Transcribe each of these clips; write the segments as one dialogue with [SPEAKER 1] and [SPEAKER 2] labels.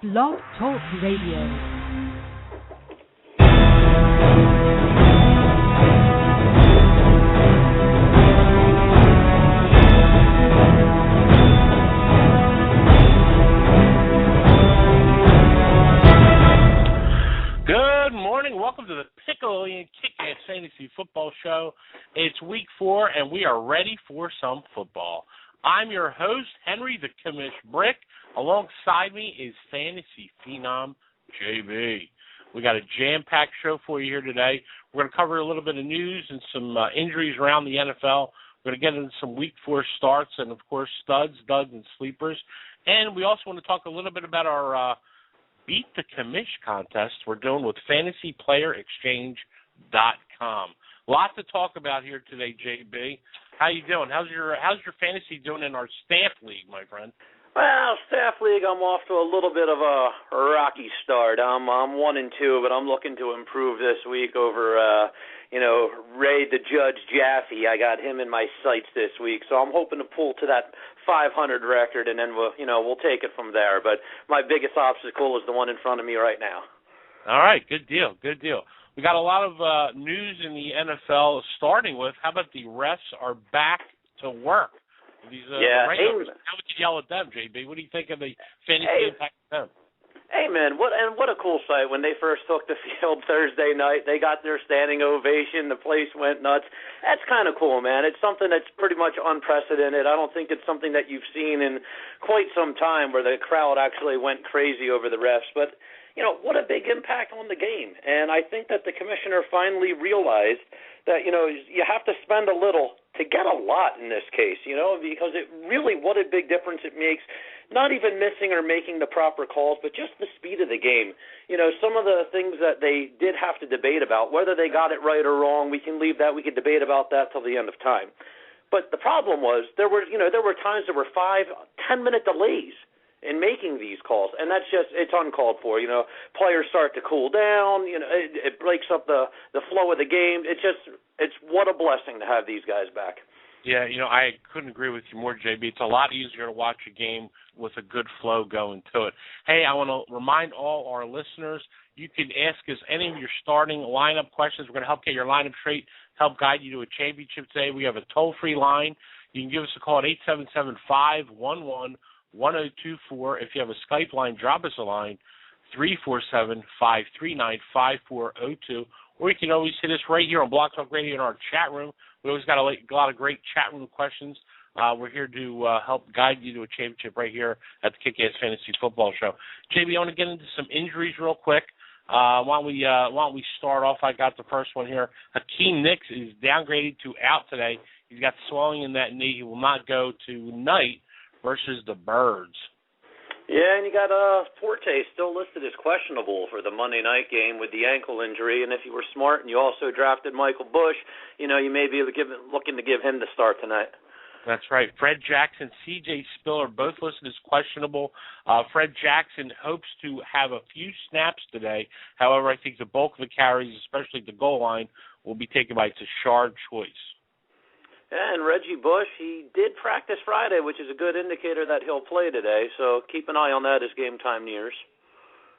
[SPEAKER 1] Blog Talk Radio.
[SPEAKER 2] Welcome to the Pickle-Ian Kick-Ass Fantasy Football Show. It's week 4, and we are ready for some football. I'm your host, Henry the Commish Brick. Alongside me is Fantasy Phenom JB. We got a jam-packed show for you here today. We're going to cover a little bit of news and some injuries around the NFL. We're going to get into some week 4 starts and, of course, studs, duds, and sleepers. And we also want to talk a little bit about our Beat the Commish contest we're doing with FantasyPlayerExchange.com. Lots to talk about here today, JB. How you doing? How's your fantasy doing in our staff league, my friend?
[SPEAKER 3] Well, staff league, I'm off to a little bit of a rocky start. I'm 1-2, but I'm looking to improve this week over Ray the Judge Jaffe. I got him in my sights this week, so I'm hoping to pull to that 500 record, and then we'll take it from there. But my biggest obstacle is the one in front of me right now.
[SPEAKER 2] All right, good deal. We got a lot of news in the NFL, starting with how about the refs are back to work? These regulars, how would you yell at them, JB? What do you think of the fantasy impact of them?
[SPEAKER 3] Hey, man, what a cool sight. When they first took the field Thursday night, they got their standing ovation. The place went nuts. That's kind of cool, man. It's something that's pretty much unprecedented. I don't think it's something that you've seen in quite some time where the crowd actually went crazy over the refs. But, what a big impact on the game. And I think that the commissioner finally realized that, you have to spend a little to get a lot in this case, because it really, what a big difference it makes. Not even missing or making the proper calls, but just the speed of the game. Some of the things that they did have to debate about, whether they got it right or wrong, we can leave that. We could debate about that till the end of time. But the problem was there were times there were 5-10-minute delays in making these calls, and it's uncalled for. Players start to cool down. It breaks up the flow of the game. It's what a blessing to have these guys back.
[SPEAKER 2] Yeah, I couldn't agree with you more, JB. It's a lot easier to watch a game with a good flow going to it. Hey, I want to remind all our listeners, you can ask us any of your starting lineup questions. We're going to help get your lineup straight, help guide you to a championship today. We have a toll-free line. You can give us a call at 877-511-1024. If you have a Skype line, drop us a line, 347-539-5402. Or you can always hit us right here on Blog Talk Radio in our chat room. We always got a lot of great chat room questions. We're here to help guide you to a championship right here at the Kick-Ass Fantasy Football Show. JB, I want to get into some injuries real quick. Why don't we start off? I got the first one here. Hakeem Nicks is downgraded to out today. He's got swelling in that knee. He will not go tonight versus the Birds.
[SPEAKER 3] Yeah, and you got Forte still listed as questionable for the Monday night game with the ankle injury. And if you were smart and you also drafted Michael Bush, you may be looking to give him the start tonight.
[SPEAKER 2] That's right. Fred Jackson, C.J. Spiller, both listed as questionable. Fred Jackson hopes to have a few snaps today. However, I think the bulk of the carries, especially at the goal line, will be taken by Tashard Choice.
[SPEAKER 3] And Reggie Bush, he did practice Friday, which is a good indicator that he'll play today. So keep an eye on that as game time nears.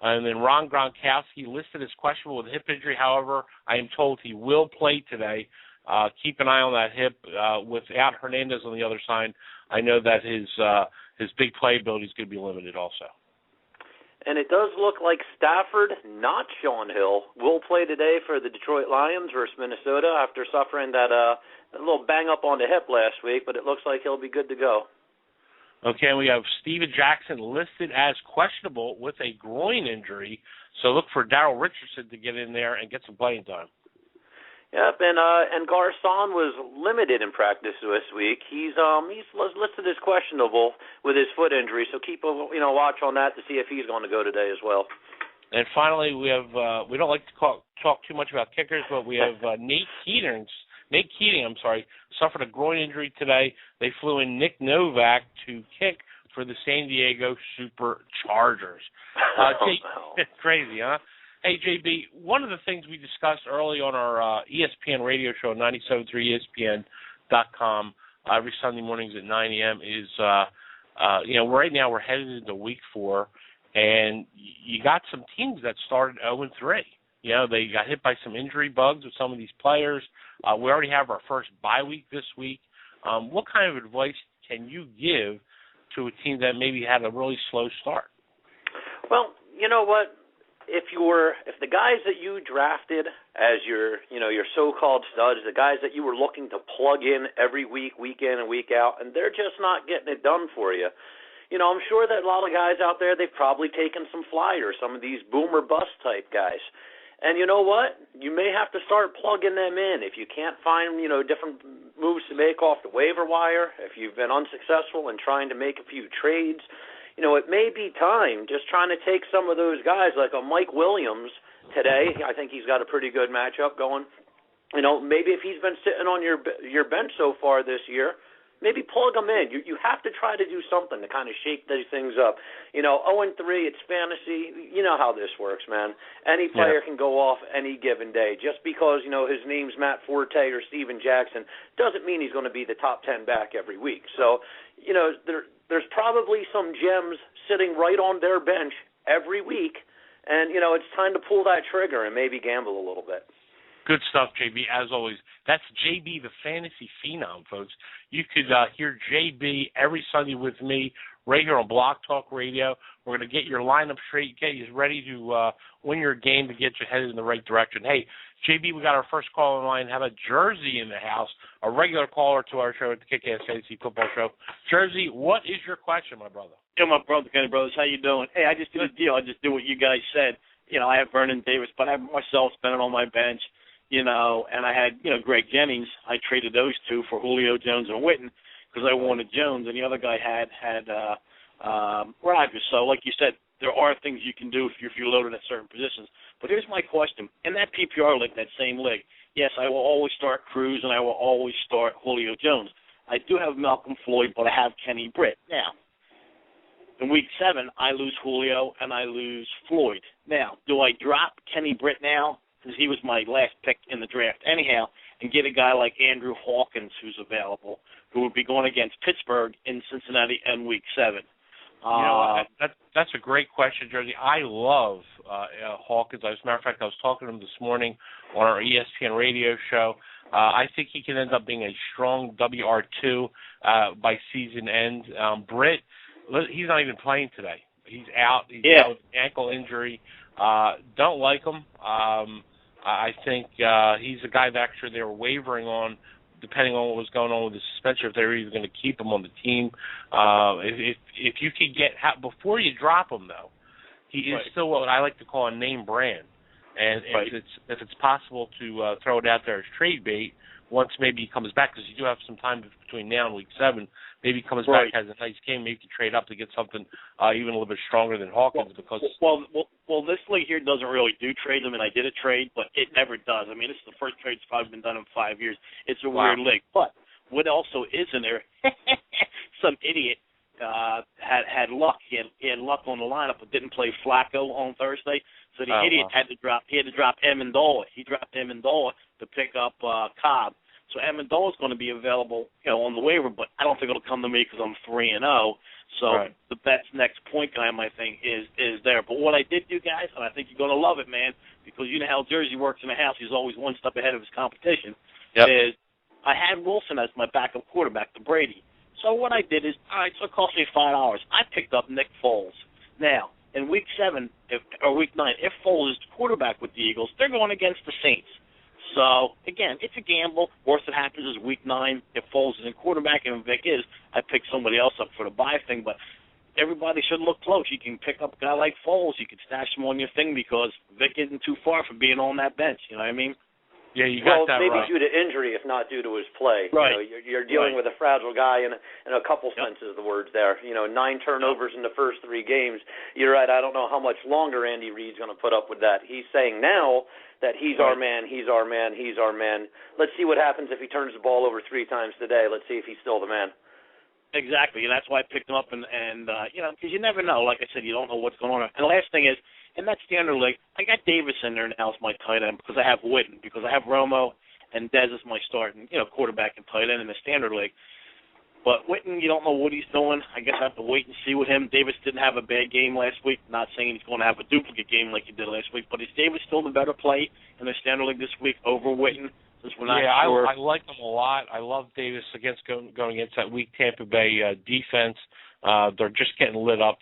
[SPEAKER 2] And then Ron Gronkowski listed as questionable with a hip injury. However, I am told he will play today. Keep an eye on that hip. Without Hernandez on the other side, I know that his big playability is going to be limited also.
[SPEAKER 3] And it does look like Stafford, not Sean Hill, will play today for the Detroit Lions versus Minnesota after suffering that a little bang-up on the hip last week, but it looks like he'll be good to go.
[SPEAKER 2] Okay, and we have Steven Jackson listed as questionable with a groin injury, so look for Darrell Richardson to get in there and get some playing time.
[SPEAKER 3] Yep, and Garcon was limited in practice this week. He's listed as questionable with his foot injury, so keep a watch on that to see if he's going to go today as well.
[SPEAKER 2] And finally, we have we don't like to talk too much about kickers, but we have Nate Keating, suffered a groin injury today. They flew in Nick Novak to kick for the San Diego Superchargers. Crazy, huh? Hey, JB, one of the things we discussed early on our ESPN radio show, 97.3 ESPN.com, every Sunday mornings at 9 a.m. is, right now we're headed into week 4, And you got some teams that started 0-3. You know, they got hit by some injury bugs with some of these players. We already have our first bye week this week. What kind of advice can you give to a team that maybe had a really slow start?
[SPEAKER 3] Well, you know what? If the guys that you drafted as your so-called studs, the guys that you were looking to plug in every week in and week out, and they're just not getting it done for you. You know, I'm sure that a lot of guys out there, they've probably taken some flyers, some of these boom or bust type guys. And you know what? You may have to start plugging them in. If you can't find, different moves to make off the waiver wire, if you've been unsuccessful in trying to make a few trades, it may be time just trying to take some of those guys like a Mike Williams today. I think he's got a pretty good matchup going. Maybe if he's been sitting on your bench so far this year, maybe plug them in. You have to try to do something to kind of shake these things up. 0-3, it's fantasy. You know how this works, man. Any player can go off any given day. Just because, his name's Matt Forte or Steven Jackson doesn't mean he's going to be the top 10 back every week. So, there's probably some gems sitting right on their bench every week, and, it's time to pull that trigger and maybe gamble a little bit.
[SPEAKER 2] Good stuff, JB, as always. That's JB, the fantasy phenom, folks. You could hear JB every Sunday with me right here on Blog Talk Radio. We're going to get your lineup straight, get you ready to win your game to get you headed in the right direction. Hey, JB, we got our first call in line. Have a Jersey in the house, a regular caller to our show at the Kick-Ass Fantasy Football Show. Jersey, what is your question, my brother?
[SPEAKER 4] Yo, my brother, Kenny Brothers, how you doing? Hey, I just did a deal. I just did what you guys said. I have Vernon Davis, but I have myself spending on my bench. And I had, Greg Jennings. I traded those two for Julio Jones and Witten because I wanted Jones, and the other guy had Rodgers. So, like you said, there are things you can do if you're loaded at certain positions. But here's my question. In that PPR league, that same league, yes, I will always start Cruz and I will always start Julio Jones. I do have Malcolm Floyd, but I have Kenny Britt. Now, in Week 7, I lose Julio and I lose Floyd. Now, do I drop Kenny Britt now? Because he was my last pick in the draft anyhow, and get a guy like Andrew Hawkins who's available, who would be going against Pittsburgh in Cincinnati in Week 7.
[SPEAKER 2] That's a great question, Jersey. I love Hawkins. As a matter of fact, I was talking to him this morning on our ESPN radio show. I think he can end up being a strong WR2 by season end. Britt, he's not even playing today. He's out. He's out with an ankle injury. Don't like him. I think he's a guy that actually they were wavering on, depending on what was going on with the suspension, if they were even going to keep him on the team. If you could get before you drop him, though, he is still what I like to call a name brand. And if it's possible to throw it out there as trade bait, once maybe he comes back, because you do have some time between now and Week 7, maybe he comes back, has a nice game, maybe you can trade up to get something even a little bit stronger than Hawkins.
[SPEAKER 4] Well, this league here doesn't really do trades. I mean, I did a trade, but it never does. I mean, this is the first trade that's probably been done in 5 years. It's a weird league. But what also is in there, some idiot had luck. He had luck on the lineup, but didn't play Flacco on Thursday. So the idiot had to drop Amendola. He dropped Amendola to pick up Cobb. So Amendola's going to be available, on the waiver, but I don't think it'll come to me because I'm 3-0. So the best next point guy, my thing, is there. But what I did do, guys, and I think you're going to love it, man, because you know how Jersey works in the house. He's always one step ahead of his competition. Is I had Wilson as my backup quarterback to Brady. So what I did is, all right, so it cost me $5. I picked up Nick Foles. Now, in Week 7 or Week 9, if Foles is the quarterback with the Eagles, they're going against the Saints. So, again, it's a gamble. Worst that happens is Week 9, if Foles is in quarterback and Vic is, I pick somebody else up for the bye thing. But everybody should look close. You can pick up a guy like Foles. You can stash him on your thing because Vic isn't too far from being on that bench. You know what I mean?
[SPEAKER 2] Yeah, you got that
[SPEAKER 3] maybe
[SPEAKER 2] right.
[SPEAKER 3] due to injury, if not due to his play.
[SPEAKER 4] Right.
[SPEAKER 3] You're dealing with a fragile guy in a couple senses of the words there. 9 turnovers in the first 3 games. You're right. I don't know how much longer Andy Reid's going to put up with that. He's saying now that he's our man, he's our man, he's our man. Let's see what happens if he turns the ball over 3 times today. Let's see if he's still the man.
[SPEAKER 4] Exactly, and that's why I picked him up, and because you never know. Like I said, you don't know what's going on. And the last thing is, in that standard league, I got Davis in there now as my tight end because I have Witten, because I have Romo and Dez as my starting, quarterback and tight end in the standard league. But Witten, you don't know what he's doing. I guess I have to wait and see with him. Davis didn't have a bad game last week. Not saying he's going to have a duplicate game like he did last week, but is Davis still the better play in the Standard League this week over Witten? Since we're not sure.
[SPEAKER 2] I like him a lot. I love Davis against going against that weak Tampa Bay defense. They're just getting lit up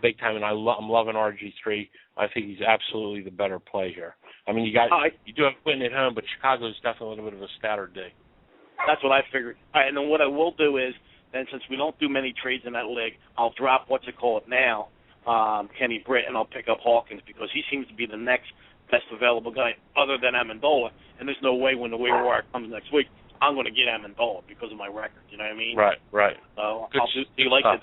[SPEAKER 2] big time, and I'm loving RG3. I think he's absolutely the better play here. I mean, you do have Quentin at home, but Chicago's definitely a little bit of a statter day.
[SPEAKER 4] That's what I figured. All right, and then what I will do is, then since we don't do many trades in that league, I'll drop now, Kenny Britt, and I'll pick up Hawkins because he seems to be the next best available guy other than Amendola, and there's no way when the waiver wire comes next week I'm going to get Amendola because of my record. You know what I mean?
[SPEAKER 2] Right.
[SPEAKER 4] So do you like that?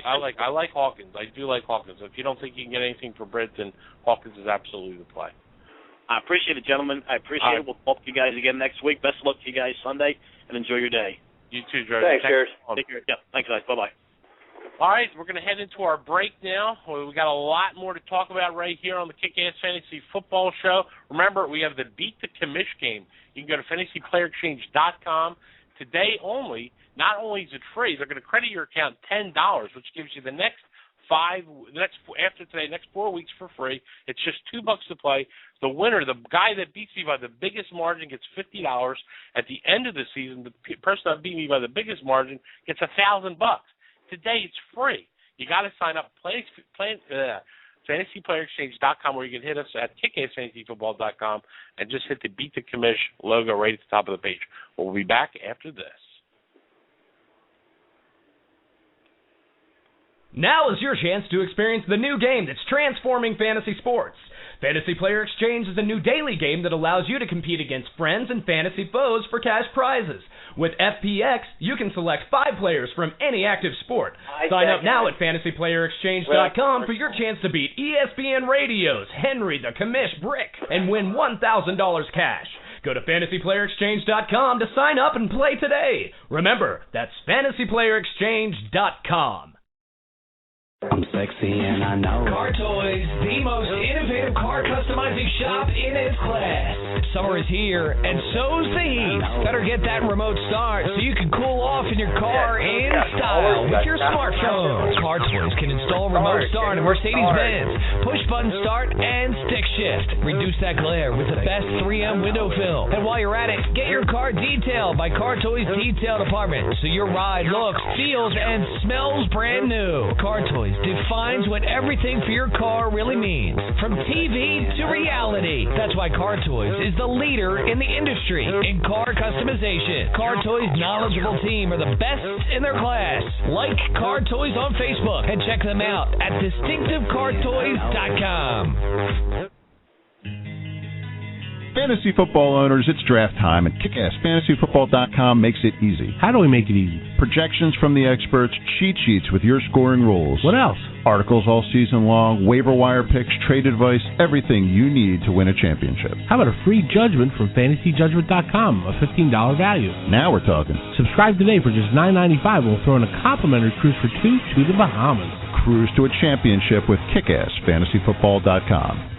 [SPEAKER 2] I like Hawkins. I do like Hawkins. If you don't think you can get anything for Britt, then Hawkins is absolutely the play.
[SPEAKER 4] I appreciate it, gentlemen. I appreciate it. We'll talk to you guys again next week. Best of luck to you guys Sunday, and enjoy your day.
[SPEAKER 2] You too, George.
[SPEAKER 3] Thanks, cheers.
[SPEAKER 4] Take care. Yeah, thanks, guys. Bye-bye.
[SPEAKER 2] All right, we're going to head into our break now. We got a lot more to talk about right here on the Kick-Ass Fantasy Football Show. Remember, we have the Beat the Commish game. You can go to fantasyplayerexchange.com today only. Not only is it free, they're going to credit your account $10, which gives you the next 4 weeks for free. It's just $2 to play. The winner, the guy that beats me by the biggest margin, gets $50. At the end of the season, the person that beat me by the biggest margin gets $1,000. Today it's free. You got to sign up. FantasyPlayerExchange.com, where you can hit us at kickassfantasyfootball.com and just hit the Beat the Commish logo right at the top of the page. We'll be back after this.
[SPEAKER 5] Now is your chance to experience the new game that's transforming fantasy sports. Fantasy Player Exchange is a new daily game that allows you to compete against friends and fantasy foes for cash prizes. With FPX, you can select 5 players from any active sport. Sign up now at FantasyPlayerExchange.com for your chance to beat ESPN Radio's Henry the Commish Brick and win $1,000 cash. Go to FantasyPlayerExchange.com to sign up and play today. Remember, that's FantasyPlayerExchange.com.
[SPEAKER 6] I'm sexy and I know it.
[SPEAKER 7] Car Toys, the most innovative car customizing shop in its class. Summer is here, and so's the heat. Better get that remote start so you can cool off in your car in style with your smartphone. Car Toys can install remote start in Mercedes-Benz, push-button start, and stick shift. Reduce that glare with the best 3M window film. And while you're at it, get your car detailed by Car Toys Detail Department so your ride looks, feels, and smells brand new. Car Toys defines what everything for your car really means, from TV to reality. That's why Car Toys is the leader in the industry in car customization. Car Toys' knowledgeable team are the best in their class. Like Car Toys on Facebook and check them out at distinctivecartoys.com.
[SPEAKER 8] Fantasy football owners, it's draft time, and KickassFantasyFootball.com makes it easy.
[SPEAKER 9] How do we make it easy?
[SPEAKER 8] Projections from the experts, cheat sheets with your scoring rules.
[SPEAKER 9] What else?
[SPEAKER 8] Articles all season long, waiver wire picks, trade advice, everything you need to win a championship.
[SPEAKER 9] How about a free judgment from FantasyJudgment.com, a $15 value?
[SPEAKER 8] Now we're talking.
[SPEAKER 9] Subscribe today for just $9.95. We'll throw in a complimentary cruise for 2 to the Bahamas.
[SPEAKER 8] Cruise to a championship with KickassFantasyFootball.com.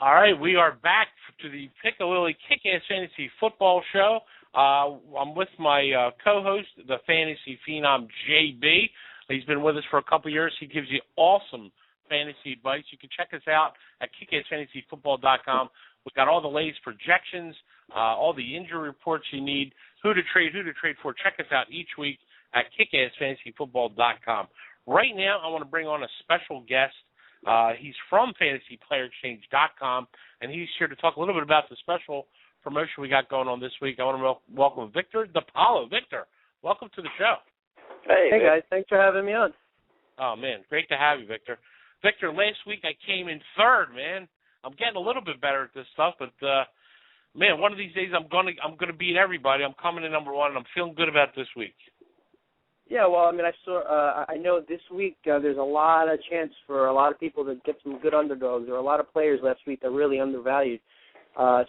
[SPEAKER 2] All right, we are back to the Piccalilli Kick-Ass Fantasy Football Show. I'm with my co-host, the fantasy phenom, JB. He's been with us for a couple years. He gives you awesome fantasy advice. You can check us out at kickassfantasyfootball.com. We've got all the latest projections, all the injury reports you need, who to trade for. Check us out each week at kickassfantasyfootball.com. Right now, I want to bring on a special guest. He's from FantasyPlayerExchange.com, and he's here to talk a little bit about the special promotion we got going on this week. I want to welcome Victor DiPaolo. Victor, welcome to the show.
[SPEAKER 3] Hey guys, thanks for having me on.
[SPEAKER 2] Oh, man, great to have you, Victor. Victor, last week I came in third, man. I'm getting a little bit better at this stuff, but, man, one of these days I'm gonna beat everybody. I'm coming in number one, and I'm feeling good about this week.
[SPEAKER 10] Yeah, well, I mean, I know this week there's a lot of chance for a lot of people to get some good underdogs. There were a lot of players last week that are really undervalued.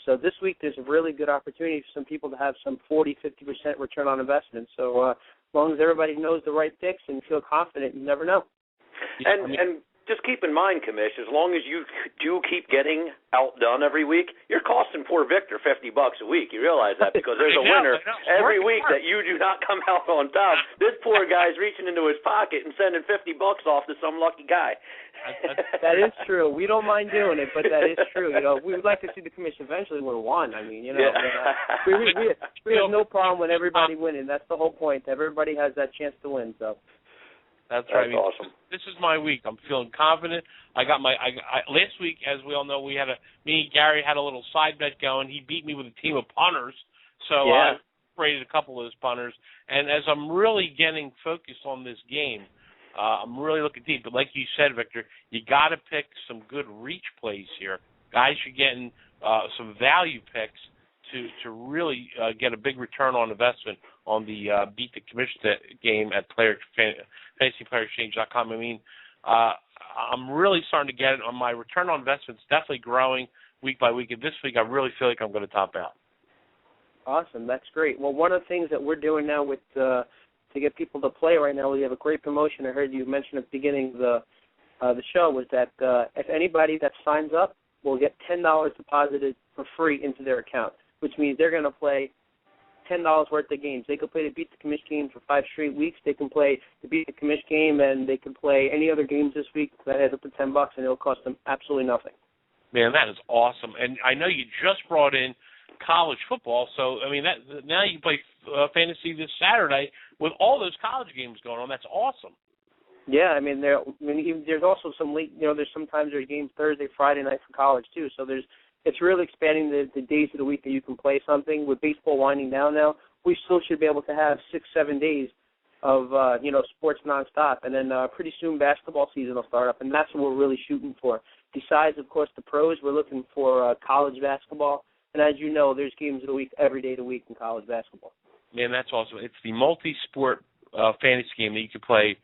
[SPEAKER 10] So this week there's a really good opportunity for some people to have some 40-50% return on investment. So long as everybody knows the right picks and feel confident, you never know.
[SPEAKER 3] And just keep in mind, Commish, as long as you do keep getting outdone every week, you're costing poor Victor $50 a week. You realize that because there's a winner every week that you do not come out on top. This poor guy's reaching into his pocket and sending $50 off to some lucky guy.
[SPEAKER 10] That is true. We don't mind doing it, but that is true. We would like to see the Commission eventually win one. I mean, we have no problem with everybody winning. That's the whole point. Everybody has that chance to win. So.
[SPEAKER 2] That's right.
[SPEAKER 3] Awesome.
[SPEAKER 2] This is my week. I'm feeling confident. I got my last week, as we all know, me and Gary had a little side bet going. He beat me with a team of punters, so I rated a couple of those punters. And as I'm really getting focused on this game, I'm really looking deep. But like you said, Victor, you got to pick some good reach plays here. Guys, you're getting some value picks to really get a big return on investment on the Beat the Commission game at FantasyPlayerExchange.com. I mean, I'm really starting to get it on my return on investment. It's definitely growing week by week. And this week, I really feel like I'm going to top out.
[SPEAKER 10] Awesome. That's great. Well, one of the things that we're doing now with to get people to play right now, we have a great promotion. I heard you mention at the beginning of the show was that if anybody that signs up will get $10 deposited for free into their account, which means they're going to play $10 worth of games. They can play the Beat the Commish game for 5 straight weeks. They can play the Beat the Commish game, and they can play any other games this week that adds up to $10, and it'll cost them absolutely nothing.
[SPEAKER 2] Man, that is awesome. And I know you just brought in college football, so I mean now you play fantasy this Saturday with all those college games going on. That's awesome.
[SPEAKER 10] Yeah, I mean there's also some late. There's sometimes there's games Thursday, Friday night for college too. So it's really expanding the days of the week that you can play something. With baseball winding down now, we still should be able to have 6-7 days of sports nonstop, and then pretty soon basketball season will start up, and that's what we're really shooting for. Besides, of course, the pros, we're looking for college basketball, and as you know, there's games of the week every day of the week in college basketball.
[SPEAKER 2] Man, that's awesome. It's the multi-sport fantasy game that you can play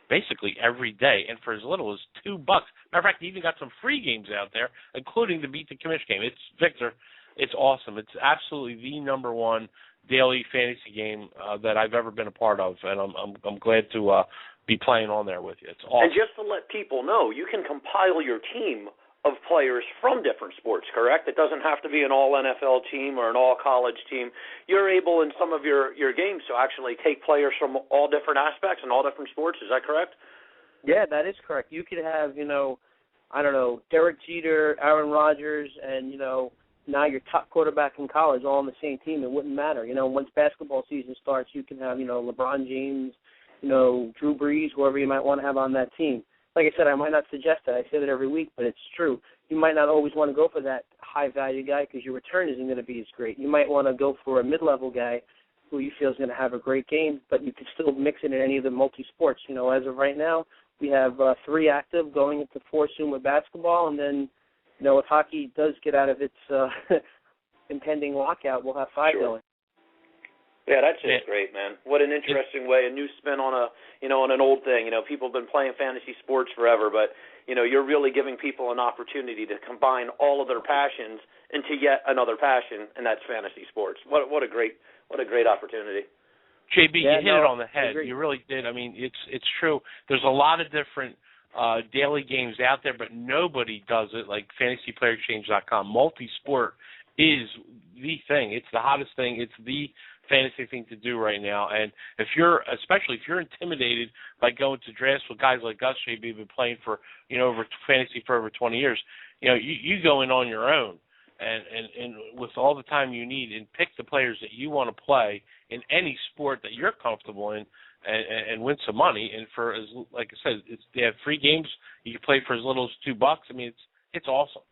[SPEAKER 2] basically every day, and for as little as $2. Matter of fact, you even got some free games out there, including the Beat the Commish game. It's Victor. It's awesome. It's absolutely the number one daily fantasy game that I've ever been a part of, and I'm glad to be playing on there with you. It's awesome.
[SPEAKER 3] And just to let people know, you can compile your team of players from different sports, correct? It doesn't have to be an all-NFL team or an all-college team. You're able in some of your games to actually take players from all different aspects and all different sports. Is that correct?
[SPEAKER 10] Yeah, that is correct. You could have, Derek Jeter, Aaron Rodgers, and, now your top quarterback in college all on the same team. It wouldn't matter. Once basketball season starts, you can have, LeBron James, Drew Brees, whoever you might want to have on that team. Like I said, I might not suggest that. I say that every week, but it's true. You might not always want to go for that high-value guy because your return isn't going to be as great. You might want to go for a mid-level guy who you feel is going to have a great game, but you can still mix it in any of the multi-sports. As of right now, we have 3 active going into 4 soon with basketball, and then, if hockey does get out of its impending lockout, we'll have 5 going.
[SPEAKER 3] Yeah, that's just great, man. What an interesting way, a new spin on on an old thing. People have been playing fantasy sports forever, but you're really giving people an opportunity to combine all of their passions into yet another passion, and that's fantasy sports. What a great opportunity.
[SPEAKER 2] JB, you hit it on the head. You really did. I mean, it's true. There's a lot of different daily games out there, but nobody does it like FantasyPlayerExchange.com. Multi-sport is the thing. It's the hottest thing. It's the fantasy thing to do right now. And especially if you're intimidated by going to drafts with guys like us, JB, who've been playing for, over fantasy for over 20 years, you go in on your own and with all the time you need and pick the players that you want to play in any sport that you're comfortable in and win some money. And like I said, they have free games. You can play for as little as $2. I mean, it's awesome.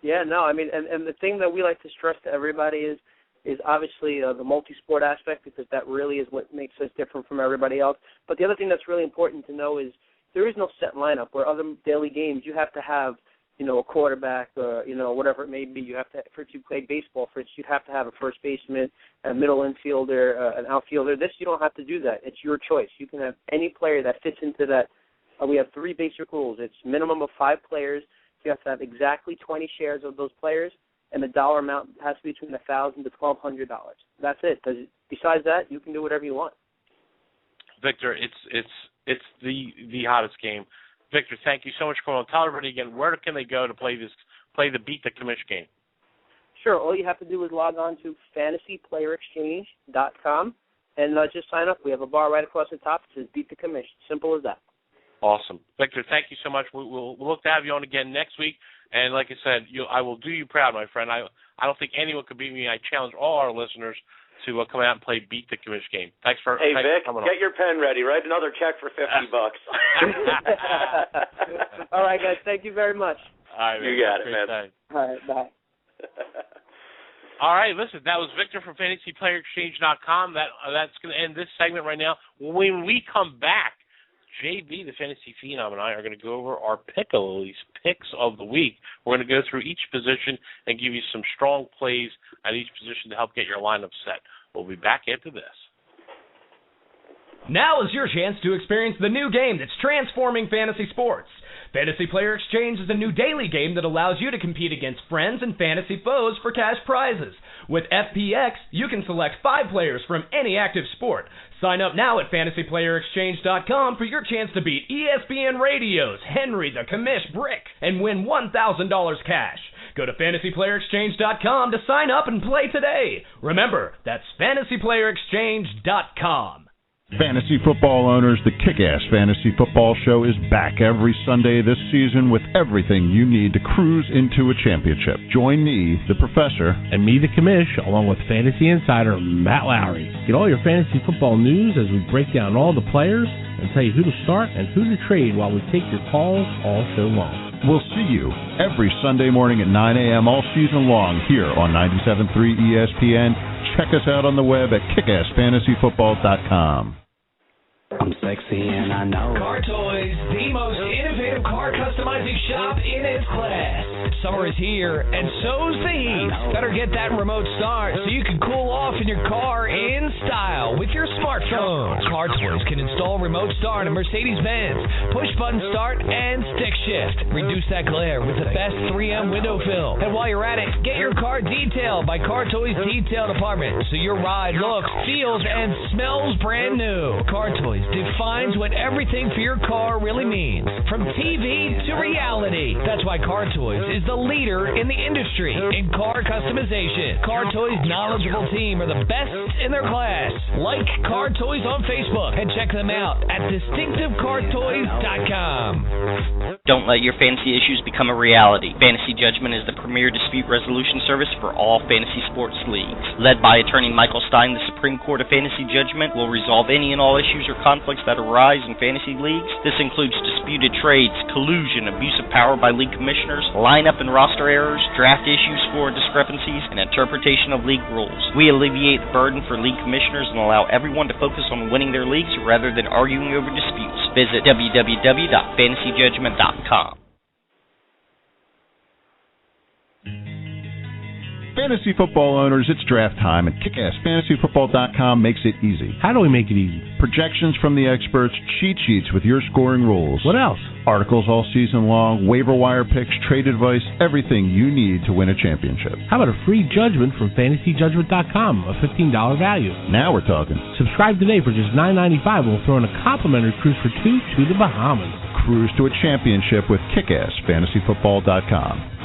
[SPEAKER 10] Yeah, no, I mean, and the thing that we like to stress to everybody is obviously the multi-sport aspect, because that really is what makes us different from everybody else. But the other thing that's really important to know is there is no set lineup. Where other daily games, you have to have, a quarterback or, whatever it may be. You have to, for to play baseball, you have to have a first baseman, a middle infielder, an outfielder. This, you don't have to do that. It's your choice. You can have any player that fits into that. We have 3 basic rules. It's minimum of 5 players. You have to have exactly 20 shares of those players, and the dollar amount has to be between $1,000 to $1,200. That's it. besides that, you can do whatever you want.
[SPEAKER 2] Victor, it's the hottest game. Victor, thank you so much for calling. Tell everybody again, where can they go to play the Beat the Commish game?
[SPEAKER 10] Sure. All you have to do is log on to fantasyplayerexchange.com and just sign up. We have a bar right across the top that says Beat the Commish. Simple as that.
[SPEAKER 2] Awesome. Victor, thank you so much. We'll look to have you on again next week. And like I said, I will do you proud, my friend. I don't think anyone could beat me. I challenge all our listeners to come out and play Beat the Commish game. Thanks for
[SPEAKER 3] Vic,
[SPEAKER 2] coming on.
[SPEAKER 3] Get your pen ready. Write another check for $50.
[SPEAKER 10] All right, guys. Thank you very much.
[SPEAKER 2] All right,
[SPEAKER 3] you got it, man.
[SPEAKER 2] Time.
[SPEAKER 10] All right, bye.
[SPEAKER 2] All right, listen, that was Victor from FantasyPlayerExchange.com. That's going to end this segment right now. When we come back, JB, the Fantasy Phenom, and I are going to go over our picks of the week. We're going to go through each position and give you some strong plays at each position to help get your lineup set. We'll be back after this.
[SPEAKER 5] Now is your chance to experience the new game that's transforming fantasy sports. Fantasy Player Exchange is a new daily game that allows you to compete against friends and fantasy foes for cash prizes. With FPX, you can select 5 players from any active sport. Sign up now at fantasyplayerexchange.com for your chance to beat ESPN Radio's Henry the Commish Brick and win $1,000 cash. Go to fantasyplayerexchange.com to sign up and play today. Remember, that's fantasyplayerexchange.com.
[SPEAKER 8] Fantasy football owners, the Kick-Ass Fantasy Football Show is back every Sunday this season with everything you need to cruise into a championship. Join me, the professor,
[SPEAKER 9] and me, the commish, along with fantasy insider Matt Lowry. Get all your fantasy football news as we break down all the players and tell you who to start and who to trade while we take your calls all show long.
[SPEAKER 8] We'll see you every Sunday morning at 9 a.m. all season long here on 97.3 ESPN. Check us out on the web at kickassfantasyfootball.com.
[SPEAKER 6] I'm sexy and I know it.
[SPEAKER 7] Car Toys, the most innovative car customizing shop in its class. Summer is here, and so's the heat. Better get that remote start so you can cool off in your car in style with your smartphone. Car Toys can install remote start on Mercedes-Benz, push-button start, and stick shift. Reduce that glare with the best 3M window film. And while you're at it, get your car detailed by Car Toys Detail Department so your ride looks, feels, and smells brand new. Car Toys defines what everything for your car really means, from TV to reality. That's why Car Toys is the leader in the industry in car customization. Car Toys' knowledgeable team are the best in their class. Like Car Toys on Facebook and check them out at distinctivecartoys.com.
[SPEAKER 11] Don't let your fantasy issues become a reality. Fantasy Judgment is the premier dispute resolution service for all fantasy sports leagues. Led by attorney Michael Stein, the Supreme Court of Fantasy Judgment will resolve any and all issues or conflicts that arise in fantasy leagues. This includes disputed trades, collusion, abuse of power by league commissioners, lineup and roster errors, draft issues, score discrepancies, and interpretation of league rules. We alleviate the burden for league commissioners and allow everyone to focus on winning their leagues rather than arguing over disputes. Visit www.fantasyjudgment.com.
[SPEAKER 8] Fantasy football owners, it's draft time, and kickassfantasyfootball.com makes it easy.
[SPEAKER 9] How do we make it easy?
[SPEAKER 8] Projections from the experts, cheat sheets with your scoring rules.
[SPEAKER 9] What else?
[SPEAKER 8] Articles all season long, waiver wire picks, trade advice, everything you need to win a championship.
[SPEAKER 9] How about a free judgment from fantasyjudgment.com, a $15 value?
[SPEAKER 8] Now we're talking.
[SPEAKER 9] Subscribe today for just $9.95. We'll throw in a complimentary cruise for 2 to the Bahamas.
[SPEAKER 8] Cruise to a championship with kickassfantasyfootball.com.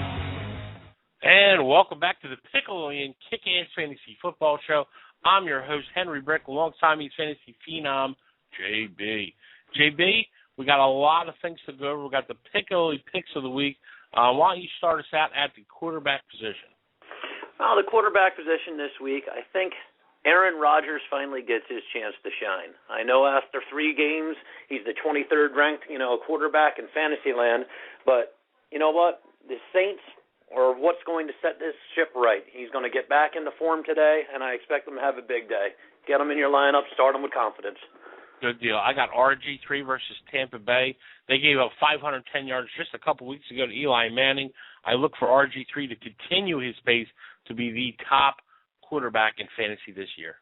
[SPEAKER 2] And welcome back to the Pickle-Ian Kick-Ass Fantasy Football Show. I'm your host, Henry Brick. Alongside me, Fantasy Phenom, JB. JB, we got a lot of things to go over. We got the Pickle-Ian Picks of the Week. Why don't you start us out at the quarterback position?
[SPEAKER 3] Well, the quarterback position this week, I think Aaron Rodgers finally gets his chance to shine. I know after 3 games, he's the 23rd ranked, quarterback in Fantasyland. But you know what? The Saints, or what's going to set this ship right. He's going to get back into form today, and I expect him to have a big day. Get him in your lineup, start him with confidence.
[SPEAKER 2] Good deal. I got RG3 versus Tampa Bay. They gave up 510 yards just a couple weeks ago to Eli Manning. I look for RG3 to continue his pace to be the top quarterback in fantasy this year.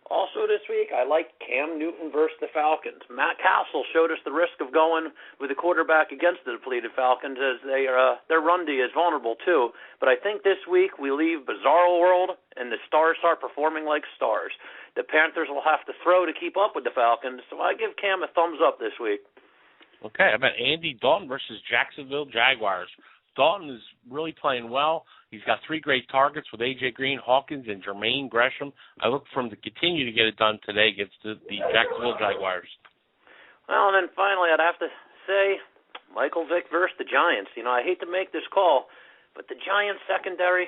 [SPEAKER 3] Also this week, I like Cam Newton versus the Falcons. Matt Castle showed us the risk of going with a quarterback against the depleted Falcons, as their run D is vulnerable too. But I think this week we leave Bizarro World and the stars start performing like stars. The Panthers will have to throw to keep up with the Falcons, so I give Cam a thumbs up this week.
[SPEAKER 2] Okay, how about Andy Dalton versus Jacksonville Jaguars? Dalton is really playing well. He's got 3 great targets with A.J. Green, Hawkins, and Jermaine Gresham. I look for him to continue to get it done today against the Jacksonville Jaguars. Well, and then finally, I'd have to say Michael Vick versus the Giants. I hate to make this call, but the Giants secondary,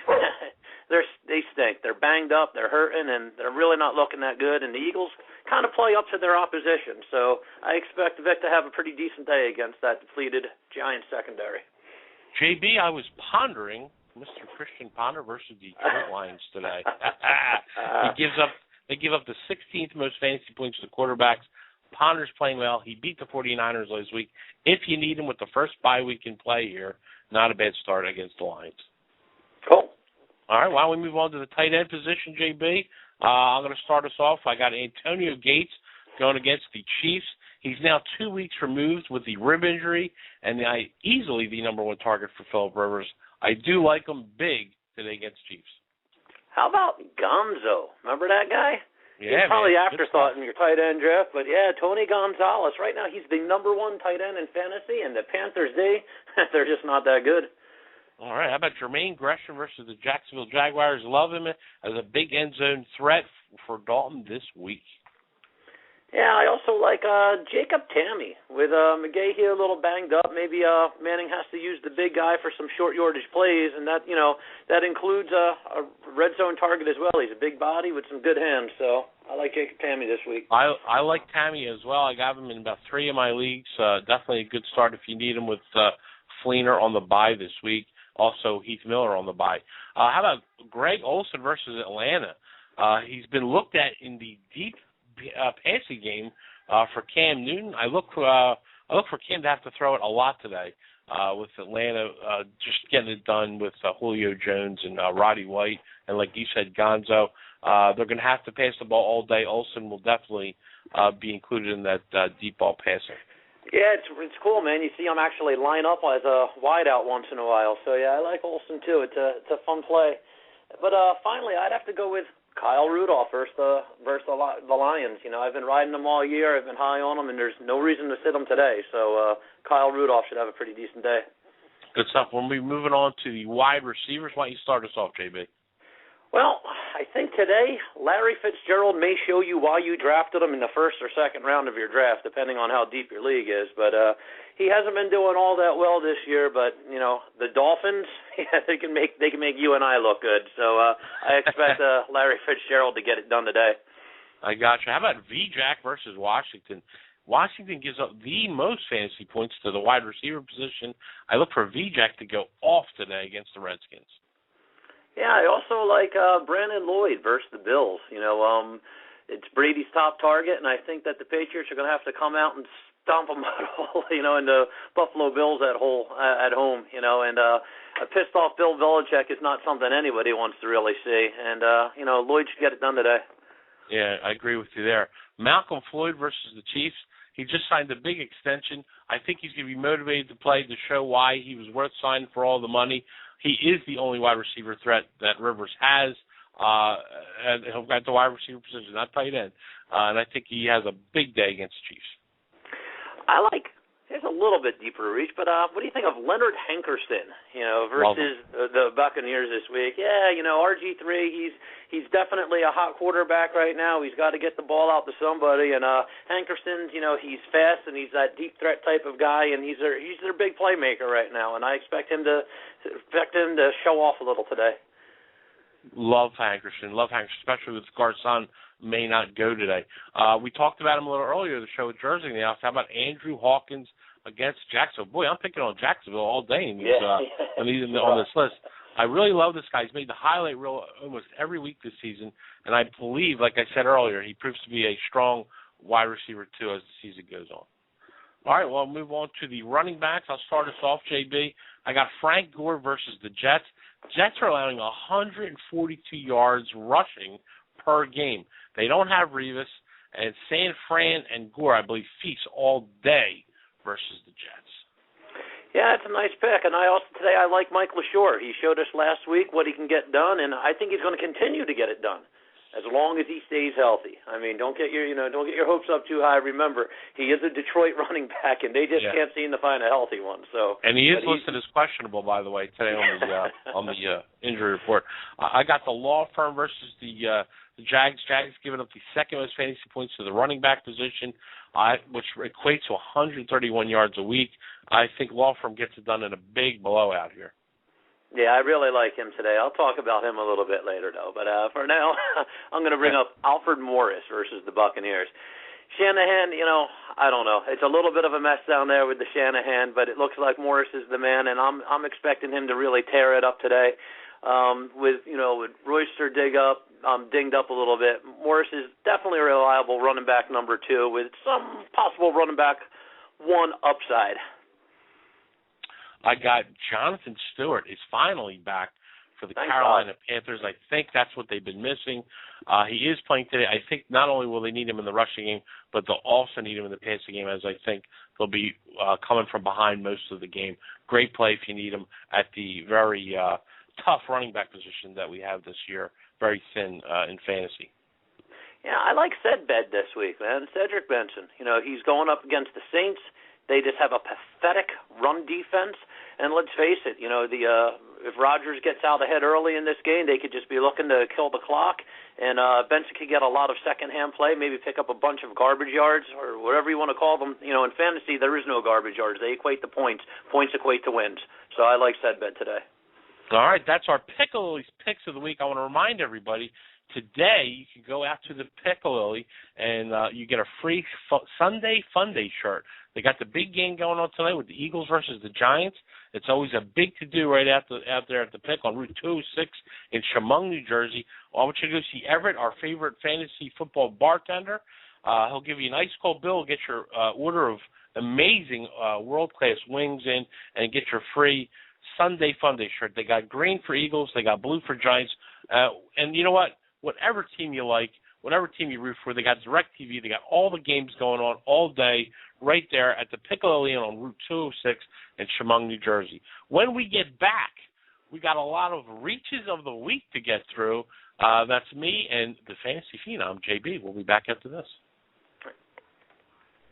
[SPEAKER 2] they stink. They're banged up, they're hurting, and they're really not looking that good. And the Eagles kind of play up to their opposition. So I expect Vick to have a pretty decent day against that depleted Giants secondary. JB, I was pondering Mr. Christian Ponder versus the Detroit Lions today. They give up the 16th most fantasy points to quarterbacks. Ponder's playing well. He beat the 49ers last week. If you need him with the first bye week in play here, not a bad start against the Lions. Cool. All right, why don't we move on to the tight end position, JB? I'm going to start us off. I got Antonio Gates going against the Chiefs. He's now 2 weeks removed with the rib injury, and easily the number 1 target for Phillip Rivers. I do like him big today against Chiefs. How about Gonzo? Remember that guy? Yeah, he's probably afterthought in your tight end draft, but yeah, Tony Gonzalez. Right now he's the number 1 tight end in fantasy, and the Panthers, they're just not that good. All right, how about Jermaine Gresham versus the Jacksonville Jaguars? Love him as a big end zone threat for Dalton this week. Yeah, I also like Jacob Tamme. With McGahee a little banged up, maybe Manning has to use the big guy for some short yardage plays, and that includes a red zone target as well. He's a big body with some good hands, so I like Jacob Tamme this week. I like Tamme as well. I got him in about 3 of my leagues. Definitely a good start if you need him with Fleener on the bye this week. Also Heath Miller on the bye. How about Greg Olsen versus Atlanta? He's been looked at in the deep passing game for Cam Newton. I look for Cam to have to throw it a lot today with Atlanta just getting it done with Julio Jones and Roddy White, and like you said, Gonzo. They're going to have to pass the ball all day. Olsen will definitely be included in that deep ball passing. Yeah, it's cool, man. You see him actually line up as a wideout once in a while. So yeah, I like Olsen too. It's a fun play. But finally, I'd have to go with Kyle Rudolph versus the Lions. I've been riding them all year. I've been high on them, and there's no reason to sit them today. So Kyle Rudolph should have a pretty decent day. Good stuff. We'll be moving on to the wide receivers. Why don't you start us off, JB? Well, I think today Larry Fitzgerald may show you why you drafted him in the first or second round of your draft, depending on how deep your league is. But he hasn't been doing all that well this year. But the Dolphins, they can make you and I look good. So I expect Larry Fitzgerald to get it done today. I got you. How about VJack versus Washington? Washington gives up the most fantasy points to the wide receiver position. I look for VJack to go off today against the Redskins. Yeah, I also like Brandon Lloyd versus the Bills. It's Brady's top target, and I think that the Patriots are going to have to come out and stomp them out, in the Buffalo Bills at home, and a pissed off Bill Belichick is not something anybody wants to really see, and Lloyd should get it done today. Yeah, I agree with you there. Malcolm Floyd versus the Chiefs. He just signed a big extension. I think he's going to be motivated to play to show why he was worth signing for all the money. He is the only wide receiver threat that Rivers has at the wide receiver position, not tight end. And I think he has a big day against the Chiefs. Here's a little bit deeper reach, but what do you think of Leonard Hankerson, versus the Buccaneers this week? Yeah, RG3, he's definitely a hot quarterback right now. He's got to get the ball out to somebody, and Hankerson's, he's fast and he's that deep threat type of guy, and he's their big playmaker right now, and I expect him to show off a little today. Love Hankerson, especially with Garcon may not go today. We talked about him a little earlier in the show with Jersey in the house. How about Andrew Hawkins against Jacksonville? Boy, I'm picking on Jacksonville all day and he's on this list. I really love this guy. He's made the highlight reel almost every week this season, and I believe, like I said earlier, he proves to be a strong wide receiver, too, as the season goes on. All right, well, I'll move on to the running backs. I'll start us off, JB. I got Frank Gore versus the Jets. Jets are allowing 142 yards rushing per game. They don't have Rivas, and San Fran and Gore, I believe, feast all day versus the Jets.
[SPEAKER 3] Yeah, it's a nice pick, and I like Mike LaSure. He showed us last week what he can get done, and I think he's going to continue to get it done as long as he stays healthy. I mean, don't get your hopes up too high. Remember, he is a Detroit running back, and they just can't seem to find a healthy one. So,
[SPEAKER 2] and he is listed as questionable, by the way, today on the injury report. I got the Law Firm versus the Jags. Jags giving up the second most fantasy points to the running back position, which equates to 131 yards a week. I think Law Firm gets it done in a big blowout here.
[SPEAKER 3] Yeah, I really like him today. I'll talk about him a little bit later, though. But for now, I'm going to bring up Alfred Morris versus the Buccaneers. Shanahan, I don't know. It's a little bit of a mess down there with the Shanahan, but it looks like Morris is the man, and I'm expecting him to really tear it up today. With Royster dinged up a little bit. Morris is definitely a reliable running back number 2 with some possible running back 1 upside.
[SPEAKER 2] I got Jonathan Stewart is finally back for the
[SPEAKER 3] Thank
[SPEAKER 2] Carolina
[SPEAKER 3] God.
[SPEAKER 2] Panthers. I think that's what they've been missing. He is playing today. I think not only will they need him in the rushing game, but they'll also need him in the passing game, as I think they'll be coming from behind most of the game. Great play if you need him at the very tough running back position that we have this year, very thin in fantasy.
[SPEAKER 3] Yeah, I like Cedbed this week, man. Cedric Benson. He's going up against the Saints. They just have a pathetic run defense. And let's face it, if Rodgers gets out ahead early in this game, they could just be looking to kill the clock. And Benson could get a lot of second-hand play, maybe pick up a bunch of garbage yards or whatever you want to call them. In fantasy, there is no garbage yards. They equate to points. Points equate to wins. So I like Cedbed today.
[SPEAKER 2] All right, that's our Piccalilli's picks of the week. I want to remind everybody, today you can go out to the Piccalilli and you get a free Sunday Funday shirt. They got the big game going on tonight with the Eagles versus the Giants. It's always a big to-do right out there at the Pick on Route 206 in Chemung, New Jersey. I want you to go see Everett, our favorite fantasy football bartender. He'll give you a nice cold bill, get your order of amazing world-class wings in, and get your free Sunday Funday shirt. They got green for Eagles. They got blue for Giants. And you know what? Whatever team you like, whatever team you root for, they got DirecTV. They got all the games going on all day right there at the Piccalilli on Route 206 in Chemung, New Jersey. When we get back, we got a lot of reaches of the week to get through. That's me and the Fantasy Phenom, JB. We'll be back after this.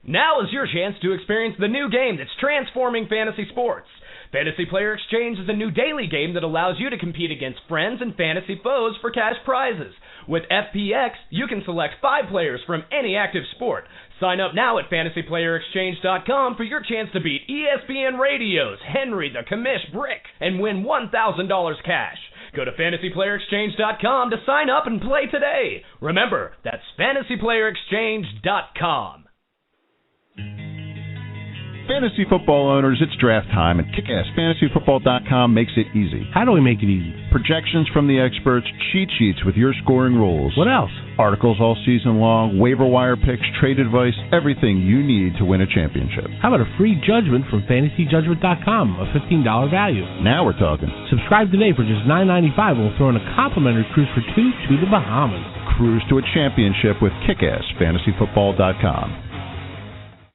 [SPEAKER 5] Now is your chance to experience the new game that's transforming fantasy sports. Fantasy Player Exchange is a new daily game that allows you to compete against friends and fantasy foes for cash prizes. With FPX, you can select 5 players from any active sport. Sign up now at fantasyplayerexchange.com for your chance to beat ESPN Radio's Henry the Commish Brick and win $1,000 cash. Go to fantasyplayerexchange.com to sign up and play today. Remember, that's fantasyplayerexchange.com.
[SPEAKER 8] Fantasy football owners, it's draft time, and KickassFantasyFootball.com makes it easy.
[SPEAKER 9] How do we make it easy?
[SPEAKER 8] Projections from the experts, cheat sheets with your scoring rules.
[SPEAKER 9] What else?
[SPEAKER 8] Articles all season long, waiver wire picks, trade advice, everything you need to win a championship.
[SPEAKER 9] How about a free judgment from FantasyJudgment.com, a $15 value?
[SPEAKER 8] Now we're talking.
[SPEAKER 9] Subscribe today for just $9.95 and we'll throw in a complimentary cruise for 2 to the Bahamas.
[SPEAKER 8] Cruise to a championship with KickassFantasyFootball.com.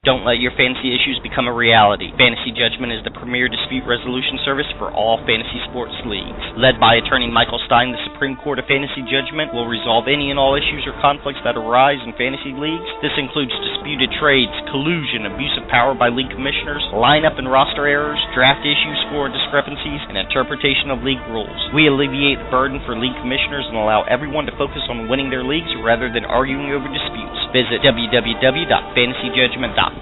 [SPEAKER 11] Don't let your fantasy issues become a reality. Fantasy Judgment is the premier dispute resolution service for all fantasy sports leagues. Led by attorney Michael Stein, the Supreme Court of Fantasy Judgment will resolve any and all issues or conflicts that arise in fantasy leagues. This includes disputed trades, collusion, abuse of power by league commissioners, lineup and roster errors, draft issues, score discrepancies, and interpretation of league rules. We alleviate the burden for league commissioners and allow everyone to focus on winning their leagues rather than arguing over disputes. Visit www.fantasyjudgment.com.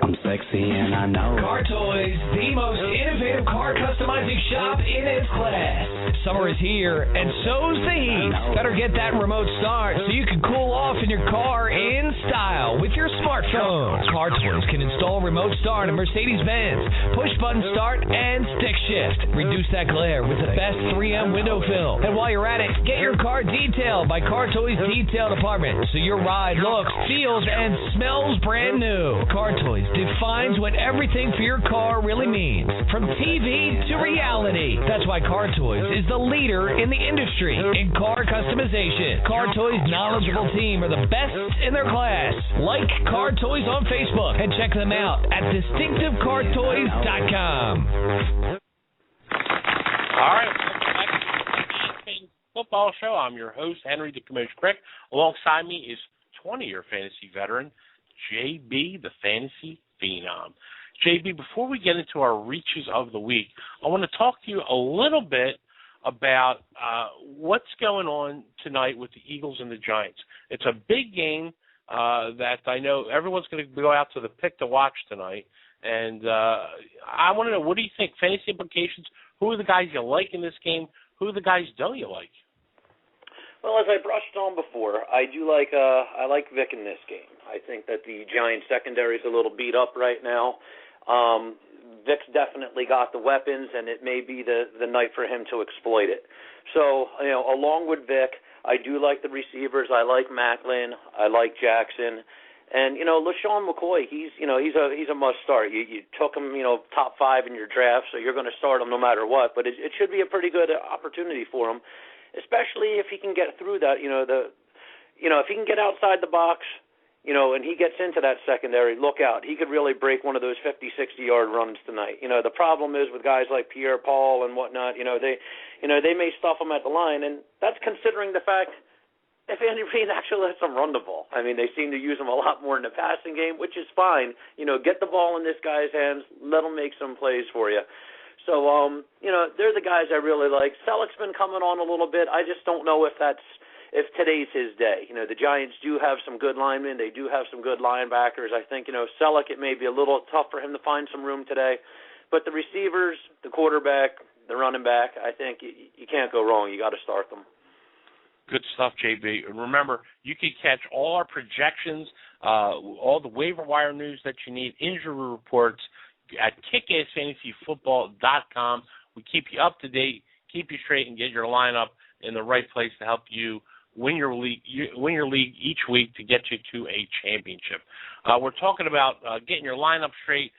[SPEAKER 6] I'm sexy and I know it.
[SPEAKER 7] Car Toys, the most innovative car customizing shop in its class. Summer is here, and so's the heat. Better get that remote start so you can cool off in your car in style with your smartphone. Car Toys can install remote start in Mercedes-Benz, push-button start, and stick shift. Reduce that glare with the best 3M window film. And while you're at it, get your car detailed by Car Toys Detail Department so your ride looks, feels, and smells brand new. Car Toys defines what everything for your car really means, from TV to reality. That's why Car Toys is the leader in the industry in car customization. Car Toys' knowledgeable team are the best in their class. Like Car Toys on Facebook and check them out at distinctivecartoys.com.
[SPEAKER 2] All right, welcome back to the Football Show. I'm your host, Henry the Commish Crick. Alongside me is 20-year fantasy veteran, JB, the Fantasy Phenom. JB, before we get into our reaches of the week, I want to talk to you a little bit about what's going on tonight with the Eagles and the Giants. It's a big game that I know everyone's going to go out to the pick to watch tonight. And I want to know, what do you think? Fantasy implications, who are the guys you like in this game? Who are the guys don't you like?
[SPEAKER 3] Well, as I brushed on before, I like Vic in this game. I think that the Giants secondary is a little beat up right now. Vic's definitely got the weapons, and it may be the night for him to exploit it. So, along with Vic, I do like the receivers. I like Macklin. I like Jackson. And, LaShawn McCoy, he's a must start. You took him, top 5 in your draft, so you're going to start him no matter what. But it should be a pretty good opportunity for him, especially if he can get through that, if he can get outside the box, and he gets into that secondary, look out. He could really break one of those 50, 60-yard runs tonight. The problem is with guys like Pierre-Paul and whatnot, they may stuff him at the line, and that's considering the fact if Andy Reid actually lets them run the ball. I mean, they seem to use him a lot more in the passing game, which is fine. Get the ball in this guy's hands, let him make some plays for you. So, they're the guys I really like. Selleck's been coming on a little bit. I just don't know if today's his day. The Giants do have some good linemen. They do have some good linebackers. I think, Selleck, it may be a little tough for him to find some room today. But the receivers, the quarterback, the running back, I think you can't go wrong. You got to start them.
[SPEAKER 2] Good stuff, JB. And remember, you can catch all our projections, all the waiver wire news that you need, injury reports at kickassfantasyfootball.com. We keep you up to date, keep you straight, and get your lineup in the right place to help you win your league each week to get you to a championship. We're talking about getting your lineup straight.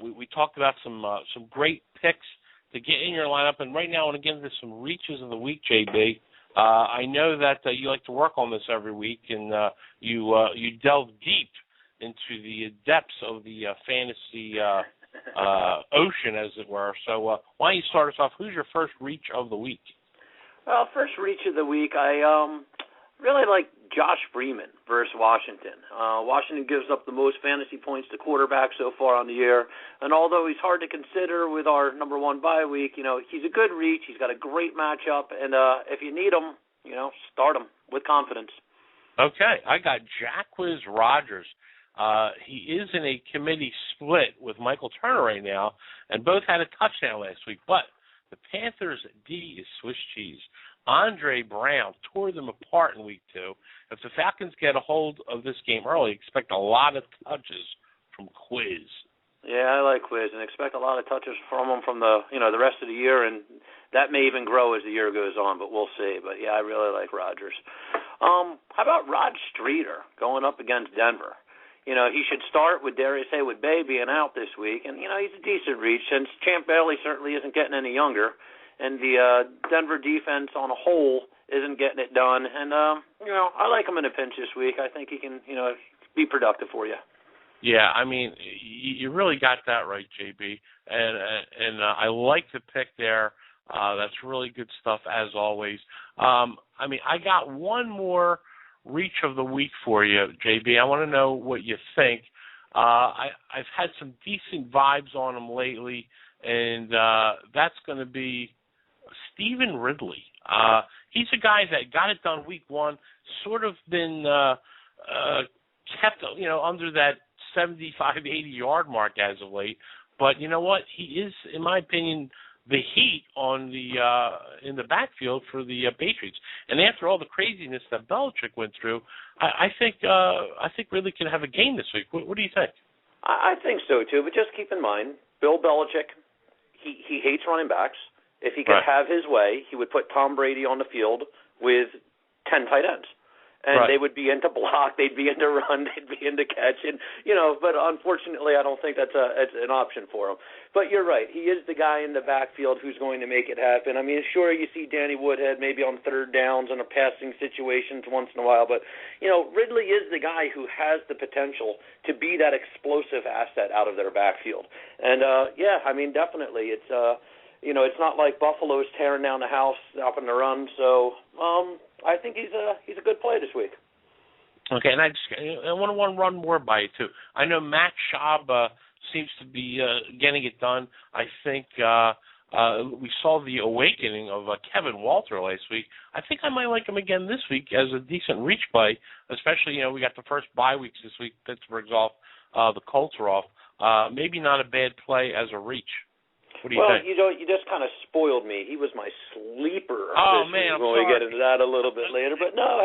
[SPEAKER 2] We talked about some great picks to get in your lineup, and right now I want to get into some reaches of the week, JB. I know that you like to work on this every week, and you delve deep into the depths of the fantasy ocean, as it were. So why don't you start us off? Who's your first reach of the week?
[SPEAKER 3] Well, first reach of the week, I really like Josh Freeman versus Washington. Washington gives up the most fantasy points to quarterback so far on the year. And although he's hard to consider with our number 1 bye week, he's a good reach. He's got a great matchup. And if you need him, start him with confidence.
[SPEAKER 2] Okay. I got Jacquizz Rodgers. He is in a committee split with Michael Turner right now, and both had a touchdown last week. But the Panthers' D is Swiss cheese. Andre Brown tore them apart in week 2. If the Falcons get a hold of this game early, expect a lot of touches from Quiz.
[SPEAKER 3] Yeah, I like Quiz and expect a lot of touches from him from the rest of the year, and that may even grow as the year goes on, but we'll see. But yeah, I really like Rodgers. How about Rod Streeter going up against Denver? He should start with Darius Heyward-Bey being out this week, and he's a decent reach since Champ Bailey certainly isn't getting any younger. And the Denver defense on a whole isn't getting it done. And, I like him in a pinch this week. I think he can, be productive for you.
[SPEAKER 2] Yeah, I mean, you really got that right, JB. And I like the pick there. That's really good stuff, as always. I got one more reach of the week for you, JB. I want to know what you think. I've had some decent vibes on him lately, and that's going to be Stephen Ridley. He's a guy that got it done week 1, sort of been kept, under that 75, 80-yard mark as of late. But you know what? He is, in my opinion, the heat on in the backfield for the Patriots. And after all the craziness that Belichick went through, I think Ridley can have a game this week. What do you think?
[SPEAKER 3] I think so too. But just keep in mind, Bill Belichick, he hates running backs. If he could have his way, he would put Tom Brady on the field with 10 tight ends. And
[SPEAKER 2] right.
[SPEAKER 3] they would be into block, they'd be into run, they'd be into catch, and but unfortunately, I don't think it's an option for him. But you're right, he is the guy in the backfield who's going to make it happen. I mean, sure, you see Danny Woodhead maybe on third downs and a passing situations once in a while, but Ridley is the guy who has the potential to be that explosive asset out of their backfield. And I mean, definitely, it's it's not like Buffalo's tearing down the house up in the run, so. I think he's a good play this week.
[SPEAKER 2] Okay, and I want to run more by you too. I know Matt Schaub seems to be getting it done. I think we saw the awakening of Kevin Walter last week. I think I might like him again this week as a decent reach play, especially we got the first bye weeks this week. Pittsburgh's off, the Colts are off. Maybe not a bad play as a reach. What do you think?
[SPEAKER 3] You just kind of spoiled me. He was my sleeper.
[SPEAKER 2] Oh, man, I'm sorry.
[SPEAKER 3] We'll get into that a little bit later. But no,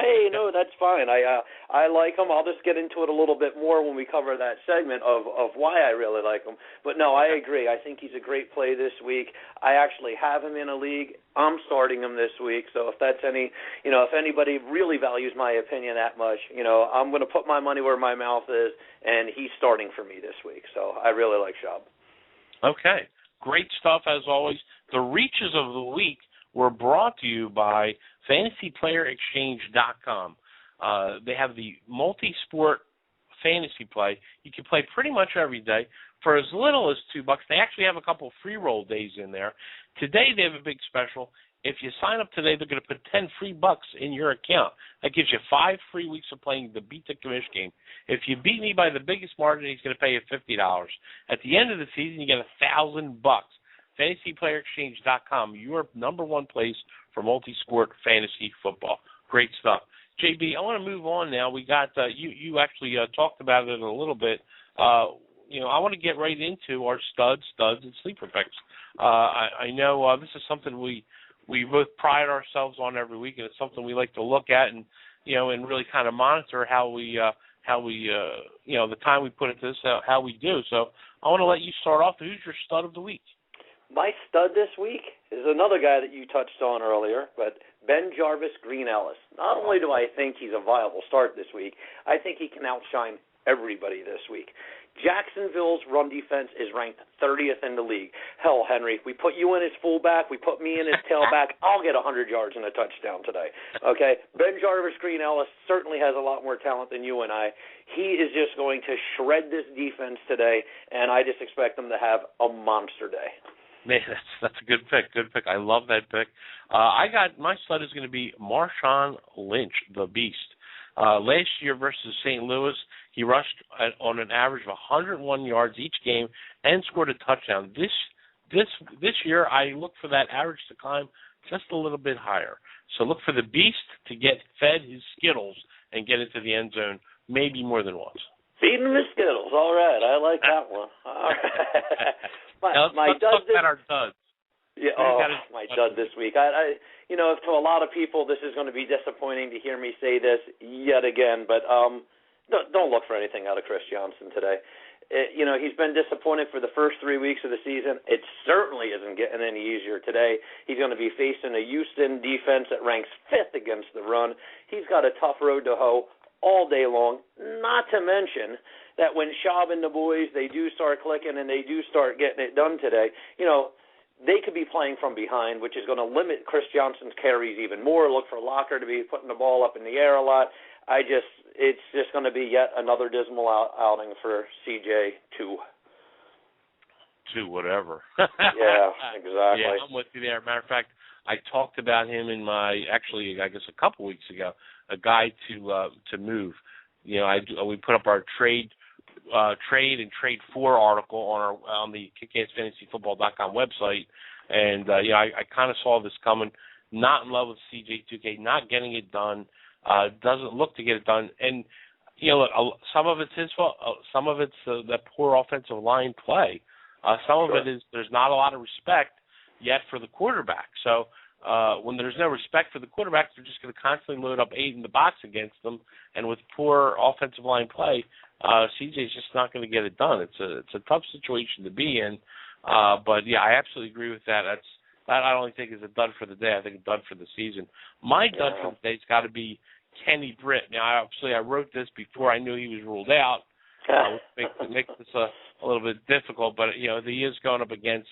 [SPEAKER 3] that's fine. I like him. I'll just get into it a little bit more when we cover that segment of why I really like him. But no, I agree. I think he's a great play this week. I actually have him in a league. I'm starting him this week. So if that's if anybody really values my opinion that much, I'm going to put my money where my mouth is, and he's starting for me this week. So I really like Schaub.
[SPEAKER 2] Okay. Great stuff, as always. The reaches of the week were brought to you by FantasyPlayerExchange.com. They have the multi-sport fantasy play. You can play pretty much every day for as little as $2. They actually have a couple free roll days in there. Today they have a big special. If you sign up today, they're going to put $10 free in your account. That gives you 5 free weeks of playing the Beat the Commish game. If you beat me by the biggest margin, he's going to pay you $50. At the end of the season, you get $1,000. FantasyPlayerExchange.com, your number one place for multi-sport fantasy football. Great stuff. JB, I want to move on now. We got you actually talked about it a little bit. I want to get right into our studs, and sleeper picks. I know this is something we both pride ourselves on every week, and it's something we like to look at and and really kind of monitor how we the time we put into this, how we do. So I want to let you start off. Who's your stud of the week?
[SPEAKER 3] My stud this week is another guy that you touched on earlier, but BenJarvus Green-Ellis. Not only do I think he's a viable start this week, I think he can outshine everybody this week. Jacksonville's run defense is ranked 30th in the league. Hell, Henry, we put you in as fullback, we put me in as tailback, I'll get 100 yards and a touchdown today. Okay? BenJarvus Green-Ellis certainly has a lot more talent than you and I. He is just going to shred this defense today, and I just expect him to have a monster day.
[SPEAKER 2] Man, that's a good pick. Good pick. I love that pick. I got my stud is going to be Marshawn Lynch, the Beast. Last year versus St. Louis, he rushed on an average of 101 yards each game and scored a touchdown. This year, I look for that average to climb just a little bit higher. So look for the Beast to get fed his Skittles and get into the end zone maybe more than once.
[SPEAKER 3] Feeding him his Skittles. All right, I like that one. All right.
[SPEAKER 2] Let's talk about our duds.
[SPEAKER 3] Yeah, my dud this week. I to a lot of people, this is going to be disappointing to hear me say this yet again, but don't look for anything out of Chris Johnson today. He's been disappointed for the first 3 weeks of the season. It certainly isn't getting any easier today. He's going to be facing a Houston defense that ranks 5th against the run. He's got a tough road to hoe all day long, not to mention that when Schaub and the boys, they do start clicking and they do start getting it done today, they could be playing from behind, which is going to limit Chris Johnson's carries even more. Look for Locker to be putting the ball up in the air a lot. It's just going to be yet another dismal outing for CJ
[SPEAKER 2] to whatever.
[SPEAKER 3] Yeah, exactly.
[SPEAKER 2] Yeah, I'm with you there. Matter of fact, I talked about him in my I guess a couple weeks ago, a guide to move. We put up our trade and trade for article on the KickAssFantasyFootball.com website, and I kind of saw this coming. Not in love with CJ2K, not getting it done. Doesn't look to get it done, and some of it's his fault. Some of it's that poor offensive line play. Some of it is there's not a lot of respect yet for the quarterback. So when there's no respect for the quarterback, they're just going to constantly load up 8 in the box against them. And with poor offensive line play, CJ's just not going to get it done. It's a tough situation to be in. But yeah, I absolutely agree with that. That I don't think is a dud for the day. I think a dud for the season. My dud for the day's got to be Kenny Britt. Now, obviously, I wrote this before I knew he was ruled out, which makes this a little bit difficult. But he is going up against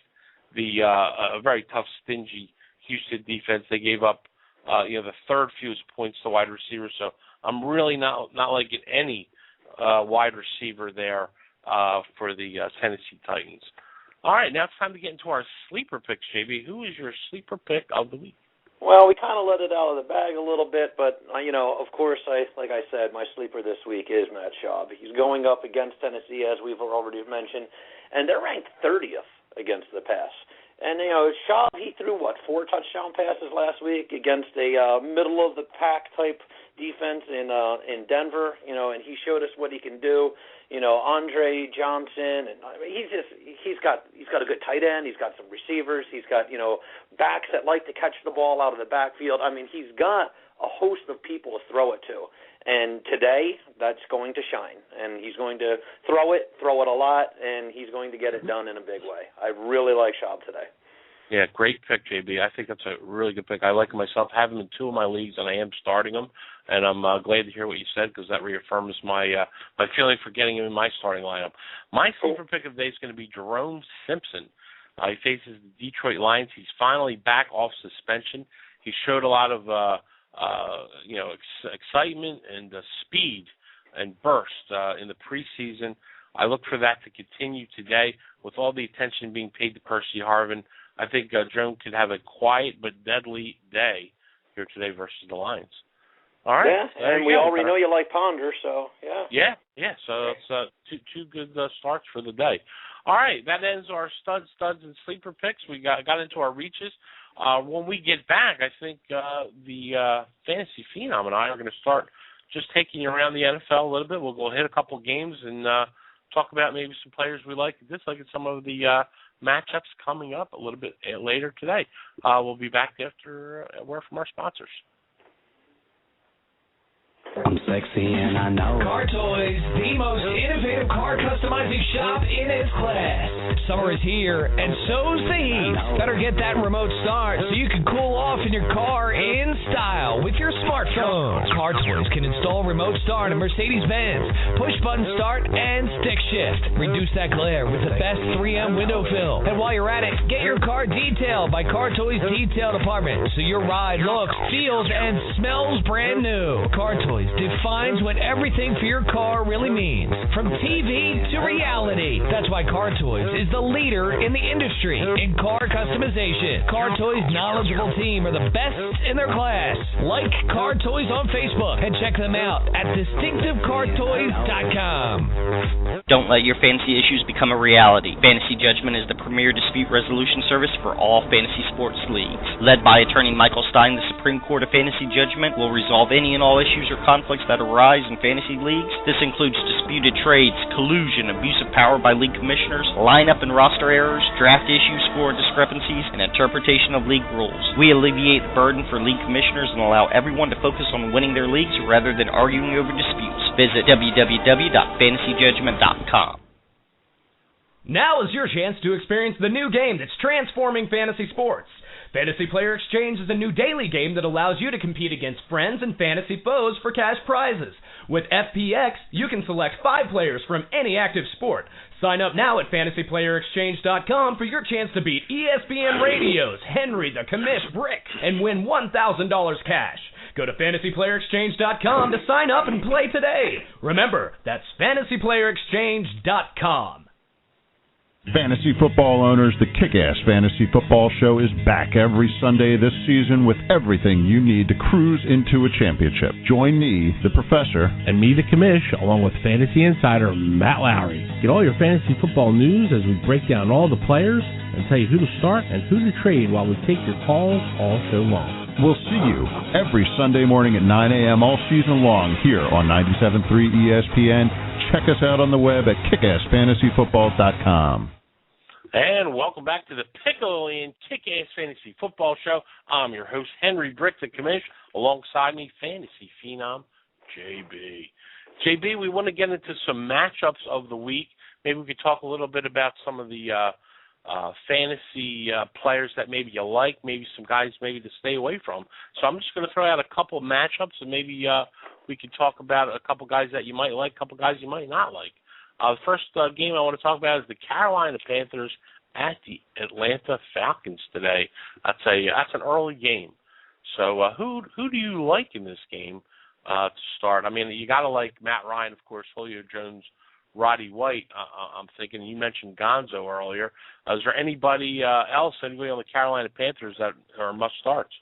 [SPEAKER 2] the a very tough, stingy Houston defense. They gave up the third fewest points to wide receivers. So I'm really not liking any wide receiver there for the Tennessee Titans. All right, now it's time to get into our sleeper picks, JB. Who is your sleeper pick of the week?
[SPEAKER 3] Well, we kind of let it out of the bag a little bit, but, of course, like I said, my sleeper this week is Matt Schaub. He's going up against Tennessee, as we've already mentioned, and they're ranked 30th against the pass. And, Schaub, he threw, 4 touchdown passes last week against a middle-of-the-pack type defense in Denver, and he showed us what he can do. Andre Johnson, and he's got a good tight end. He's got some receivers. He's got backs that like to catch the ball out of the backfield. I mean, he's got a host of people to throw it to. And today, that's going to shine. And he's going to throw it a lot, and he's going to get it done in a big way. I really like Schaub today.
[SPEAKER 2] Yeah, great pick, JB. I think that's a really good pick. I like him myself. I have him in 2 of my leagues, and I am starting him. And I'm glad to hear what you said because that reaffirms my feeling for getting him in my starting lineup. My sleeper pick of the day is going to be Jerome Simpson. He faces the Detroit Lions. He's finally back off suspension. He showed a lot of excitement and speed and burst in the preseason. I look for that to continue today with all the attention being paid to Percy Harvin. I think Jerome could have a quiet but deadly day here today versus the Lions. All right.
[SPEAKER 3] Yeah, and we already know you like Ponder, so yeah.
[SPEAKER 2] Yeah. So it's two good starts for the day. All right, that ends our studs, and sleeper picks. We got into our reaches. When we get back, I think the Fantasy Phenom and I are going to start just taking you around the NFL a little bit. We'll go hit a couple games and talk about maybe some players we like and dislike and some of the matchups coming up a little bit later today. We'll be back after a word from our sponsors.
[SPEAKER 6] I'm sexy and I know.
[SPEAKER 7] Car Toys, the most innovative car customizing shop in its class. Summer is here, and so's the heat. Better get that remote start so you can cool off in your car in style with your smartphone. Car Toys can install remote start on Mercedes-Benz, push-button start, and stick shift. Reduce that glare with the best 3M window film. And while you're at it, get your car detailed by Car Toys Detail Department so your ride looks, feels, and smells brand new. Car Toys defines what everything for your car really means, from TV to reality. That's why Car Toys is the leader in the industry in car customization. Car Toys' knowledgeable team are the best in their class. Like Car Toys on Facebook and check them out at distinctivecartoys.com.
[SPEAKER 11] Don't let your fantasy issues become a reality. Fantasy Judgment is the premier dispute resolution service for all fantasy sports leagues. Led by attorney Michael Stein, the Supreme Court of Fantasy Judgment will resolve any and all issues or conflicts that arise in fantasy leagues. This includes disputed trades, collusion, abuse of power by league commissioners, lineup and roster errors, draft issues, score discrepancies, and interpretation of league rules. We alleviate the burden for league commissioners and allow everyone to focus on winning their leagues rather than arguing over disputes. Visit www.fantasyjudgment.com.
[SPEAKER 5] Now is your chance to experience the new game that's transforming fantasy sports. Fantasy Player Exchange is a new daily game that allows you to compete against friends and fantasy foes for cash prizes. With FPX, you can select 5 players from any active sport. Sign up now at fantasyplayerexchange.com for your chance to beat ESPN Radio's Henry the Commish Brick and win $1,000 cash. Go to fantasyplayerexchange.com to sign up and play today. Remember, that's fantasyplayerexchange.com.
[SPEAKER 8] Fantasy football owners, the Kick-Ass Fantasy Football Show is back every Sunday this season with everything you need to cruise into a championship. Join me, the professor,
[SPEAKER 9] and me, the commish, along with fantasy insider Matt Lowry. Get all your fantasy football news as we break down all the players and tell you who to start and who to trade while we take your calls all show long.
[SPEAKER 8] We'll see you every Sunday morning at 9 a.m. all season long here on 97.3 ESPN. Check us out on the web at kickassfantasyfootball.com.
[SPEAKER 2] And welcome back to the Pickle-Ian Kick-Ass Fantasy Football Show. I'm your host, Henry Brick, the commish. Alongside me, Fantasy Phenom, JB. JB, we want to get into some matchups of the week. Maybe we could talk a little bit about some of the fantasy players that maybe you like, maybe some guys maybe to stay away from. So I'm just going to throw out a couple of matchups, and maybe we can talk about a couple guys that you might like, a couple guys you might not like. The first game I want to talk about is the Carolina Panthers at the Atlanta Falcons today. That's an early game. So who do you like in this game to start? I mean, you got to like Matt Ryan, of course, Julio Jones, Roddy White. I'm thinking you mentioned Gonzo earlier. Is there anybody else, anybody on the Carolina Panthers that are must starts?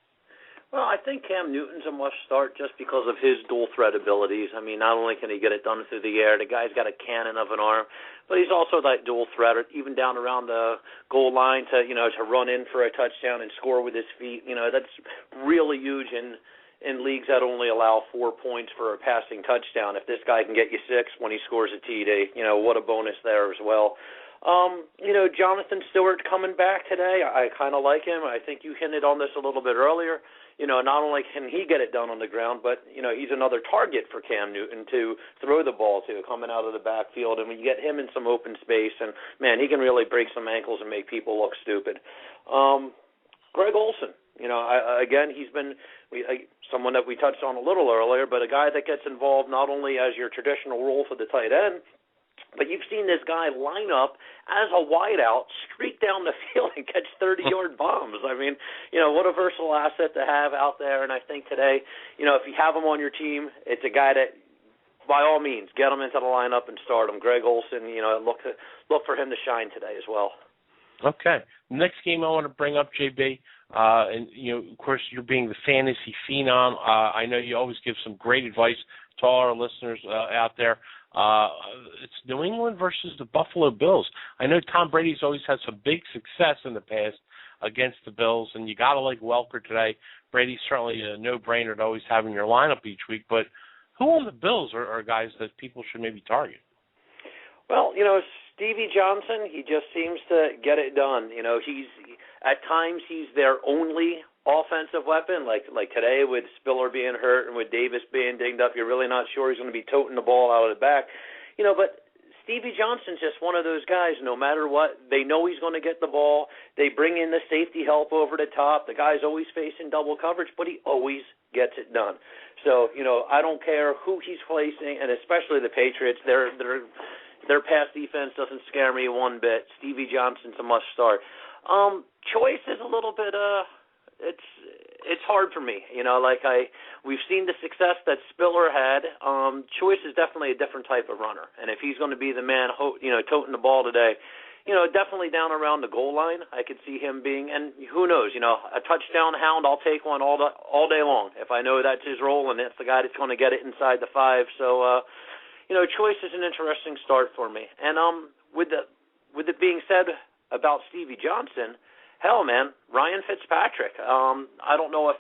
[SPEAKER 3] Well, I think Cam Newton's a must-start just because of his dual-threat abilities. I mean, not only can he get it done through the air, the guy's got a cannon of an arm, but he's also that dual-threat, even down around the goal line to run in for a touchdown and score with his feet. That's really huge in leagues that only allow 4 points for a passing touchdown. If this guy can get you 6 when he scores a TD, what a bonus there as well. Jonathan Stewart coming back today, I kind of like him. I think you hinted on this a little bit earlier. Not only can he get it done on the ground, but, he's another target for Cam Newton to throw the ball to, coming out of the backfield. And when you get him in some open space, and, man, he can really break some ankles and make people look stupid. Greg Olsen, again, he's been someone that we touched on a little earlier, but a guy that gets involved not only as your traditional role for the tight end, but you've seen this guy line up as a wideout, streak down the field, and catch 30-yard bombs. I mean, what a versatile asset to have out there. And I think today, if you have him on your team, it's a guy that, by all means, get him into the lineup and start him. Greg Olsen, look for him to shine today as well.
[SPEAKER 2] Okay. Next game I want to bring up, JB, and, of course, you're being the fantasy phenom. I know you always give some great advice to all our listeners out there. It's New England versus the Buffalo Bills. I know Tom Brady's always had some big success in the past against the Bills, and you got to like Welker today. Brady's certainly a no-brainer to always have in your lineup each week, but who on the Bills are guys that people should maybe target?
[SPEAKER 3] Well, Stevie Johnson, he just seems to get it done. At times he's their only offensive weapon, like today with Spiller being hurt and with Davis being dinged up. You're really not sure he's going to be toting the ball out of the back. But Stevie Johnson's just one of those guys, no matter what, they know he's going to get the ball. They bring in the safety help over the top. The guy's always facing double coverage, but he always gets it done. So, I don't care who he's facing, and especially the Patriots, their pass defense doesn't scare me one bit. Stevie Johnson's a must-start. Choice is a little bit it's hard for me. We've seen the success that Spiller had. Choice is definitely a different type of runner, and if he's going to be the man, toting the ball today, definitely down around the goal line, I could see him being. And who knows? A touchdown hound, I'll take one all day long if I know that's his role and that's the guy that's going to get it inside the 5. So, Choice is an interesting start for me. And with it being said about Stevie Johnson. Hell, man, Ryan Fitzpatrick. I don't know if,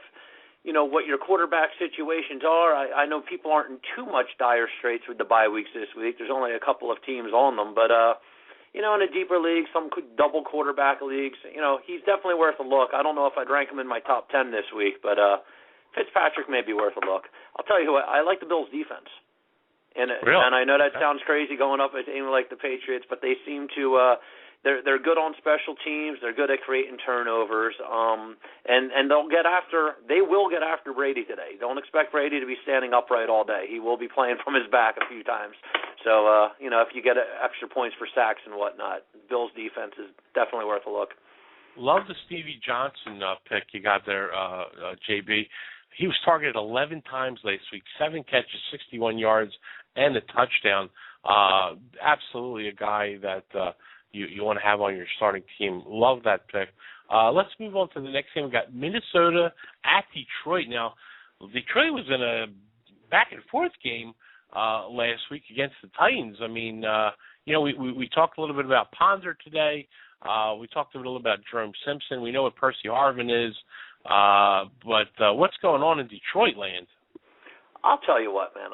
[SPEAKER 3] what your quarterback situations are. I know people aren't in too much dire straits with the bye weeks this week. There's only a couple of teams on them. But, in a deeper league, some double quarterback leagues, he's definitely worth a look. I don't know if I'd rank him in my top 10 this week, but Fitzpatrick may be worth a look. I'll tell you what, I like the Bills' defense. And I know that sounds crazy going up as aiming like the Patriots, but they seem to they're good on special teams. They're good at creating turnovers. And they will get after Brady today. Don't expect Brady to be standing upright all day. He will be playing from his back a few times. So if you get extra points for sacks and whatnot, Bills' defense is definitely worth a look.
[SPEAKER 2] Love the Stevie Johnson pick you got there, JB. He was targeted 11 times last week, 7 catches, 61 yards, and a touchdown. Absolutely a guy that you want to have on your starting team. Love that pick. Let's move on to the next game. We got Minnesota at Detroit. Now, Detroit was in a back-and-forth game last week against the Titans. I mean, we talked a little bit about Ponder today. We talked a little bit about Jerome Simpson. We know what Percy Harvin is. But what's going on in Detroit land?
[SPEAKER 3] I'll tell you what, man.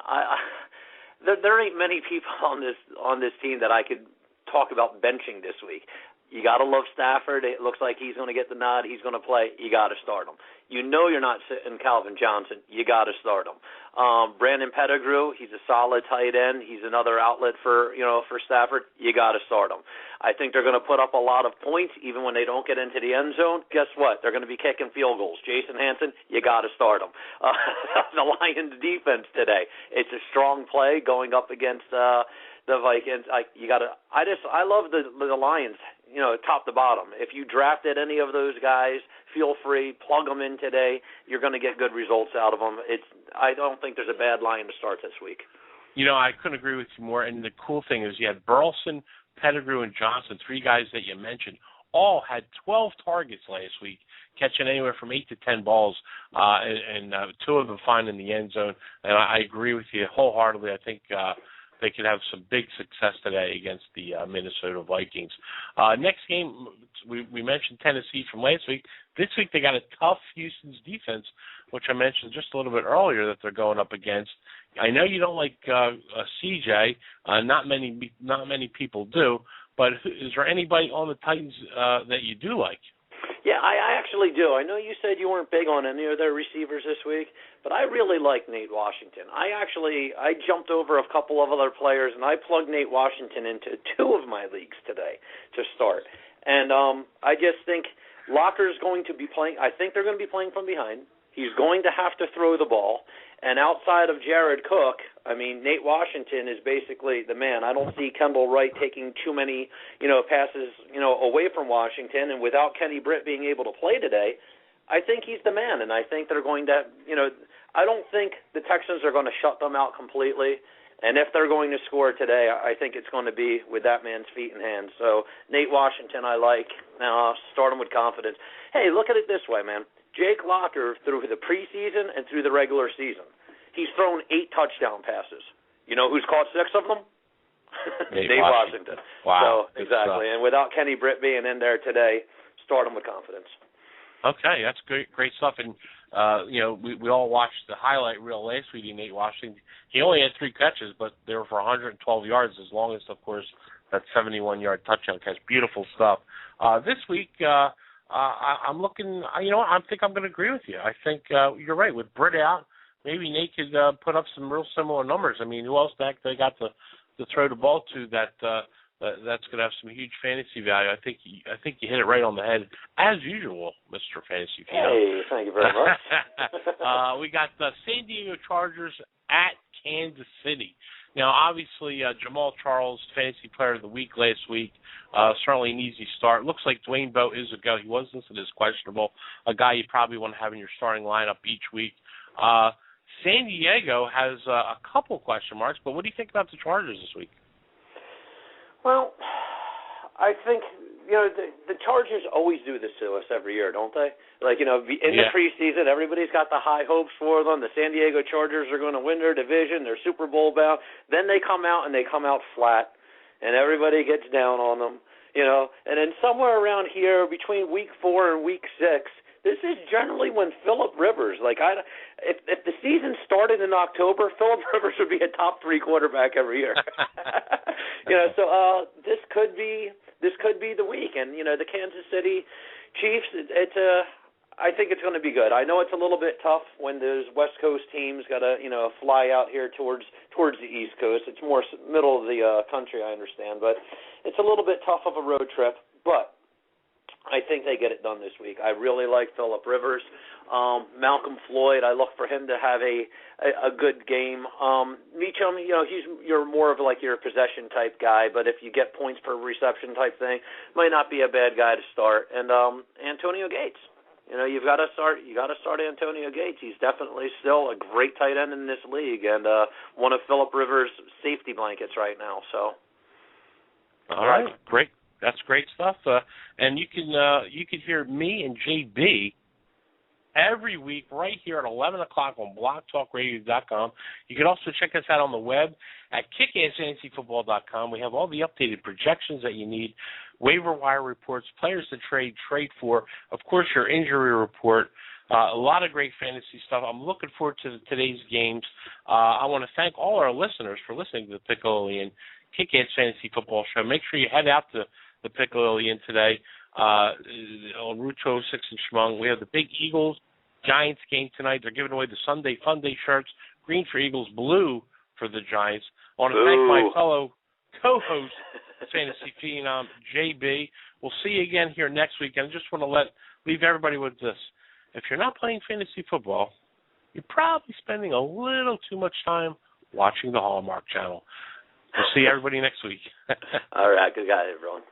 [SPEAKER 3] There ain't many people on this team that I could talk about benching this week. You got to love Stafford. It looks like he's going to get the nod. He's going to play. You got to start him. You know you're not sitting Calvin Johnson. You got to start him. Brandon Pettigrew, he's a solid tight end. He's another outlet for Stafford. You got to start him. I think they're going to put up a lot of points even when they don't get into the end zone. Guess what? They're going to be kicking field goals. Jason Hanson, you got to start him. The Lions defense today, it's a strong play going up against the Vikings. I love the Lions, top to bottom. If you drafted any of those guys, feel free, plug them in today. You're going to get good results out of them. I don't think there's a bad Lion to start this week.
[SPEAKER 2] I couldn't agree with you more. And the cool thing is you had Burleson, Pettigrew, and Johnson, three guys that you mentioned, all had 12 targets last week, catching anywhere from 8 to 10 balls, and two of them finding the end zone. And I agree with you wholeheartedly. I think they could have some big success today against the Minnesota Vikings. Next game, we mentioned Tennessee from last week. This week they got a tough Houston's defense, which I mentioned just a little bit earlier that they're going up against. I know you don't like CJ. Not many people do. But is there anybody on the Titans that you do like?
[SPEAKER 3] Yeah, I actually do. I know you said you weren't big on any of their receivers this week, but I really like Nate Washington. I jumped over a couple of other players, and I plugged Nate Washington into two of my leagues today to start. And I just think Locker's going to be playing. I think they're going to be playing from behind. He's going to have to throw the ball. And outside of Jared Cook, Nate Washington is basically the man. I don't see Kendall Wright taking too many, passes, away from Washington. And without Kenny Britt being able to play today, I think he's the man. And I think they're going to, I don't think the Texans are going to shut them out completely. And if they're going to score today, I think it's going to be with that man's feet and hands. So Nate Washington I like. Now start him with confidence. Hey, look at it this way, man. Jake Locker, through the preseason and through the regular season, he's thrown 8 touchdown passes. You know who's caught 6 of them? Nate Washington.
[SPEAKER 2] Wow.
[SPEAKER 3] So, exactly. And without Kenny Britt being in there today, start him with confidence.
[SPEAKER 2] Okay, that's great stuff. And, we all watched the highlight reel last week of Nate Washington. He only had 3 catches, but they were for 112 yards, as long as, of course, that 71-yard touchdown catch. Beautiful stuff. This week, I'm looking, I think I'm going to agree with you. I think you're right. With Britt out, maybe Nate could put up some real similar numbers. Who else back they got to throw the ball to that's going to have some huge fantasy value. I think you hit it right on the head, as usual, Mr. Fantasy Fido.
[SPEAKER 3] Hey, thank you very much.
[SPEAKER 2] We got the San Diego Chargers at Kansas City. Now, obviously, Jamal Charles, Fantasy Player of the Week last week, certainly an easy start. Looks like Dwayne Bowe is a go. He was listed as questionable, a guy you probably want to have in your starting lineup each week. San Diego has a couple question marks, but what do you think about the Chargers this week?
[SPEAKER 3] Well, I think, the Chargers always do this to us every year, don't they? The preseason, everybody's got the high hopes for them. The San Diego Chargers are going to win their division. They're Super Bowl bound. Then they come out flat, and everybody gets down on them, And then somewhere around here, between week 4 and week 6, this is generally when Phillip Rivers, if the season started in October, Phillip Rivers would be a top 3 quarterback every year. So this could be the week. And the Kansas City Chiefs, I think it's going to be good. I know it's a little bit tough when those West Coast teams got to fly out here towards the East Coast. It's more middle of the country, I understand, but it's a little bit tough of a road trip. But I think they get it done this week. I really like Phillip Rivers. Malcolm Floyd, I look for him to have a good game. Meacham, you're more of your possession type guy, but if you get points per reception type thing, might not be a bad guy to start. And Antonio Gates. You got to start Antonio Gates. He's definitely still a great tight end in this league and one of Phillip Rivers' safety blankets right now. So,
[SPEAKER 2] all right, great. That's great stuff. And you can hear me and JB every week right here at 11 o'clock on blogtalkradio.com. You can also check us out on the web at kickassfantasyfootball.com. We have all the updated projections that you need, waiver wire reports, players to trade for, of course, your injury report. A lot of great fantasy stuff. I'm looking forward to today's games. I want to thank all our listeners for listening to the Piccoli and Kick-Ass Fantasy Football Show. Make sure you head out to the Piccolo in today on Route 206 in Chemung. We have the big Eagles-Giants game tonight. They're giving away the Sunday Fun-Day shirts, green for Eagles, blue for the Giants. I want to thank my fellow co-host, Fantasy Phenom, JB. We'll see you again here next week. And I just want to leave everybody with this. If you're not playing fantasy football, you're probably spending a little too much time watching the Hallmark Channel. We'll see everybody next week.
[SPEAKER 3] All right. Good guy, everyone.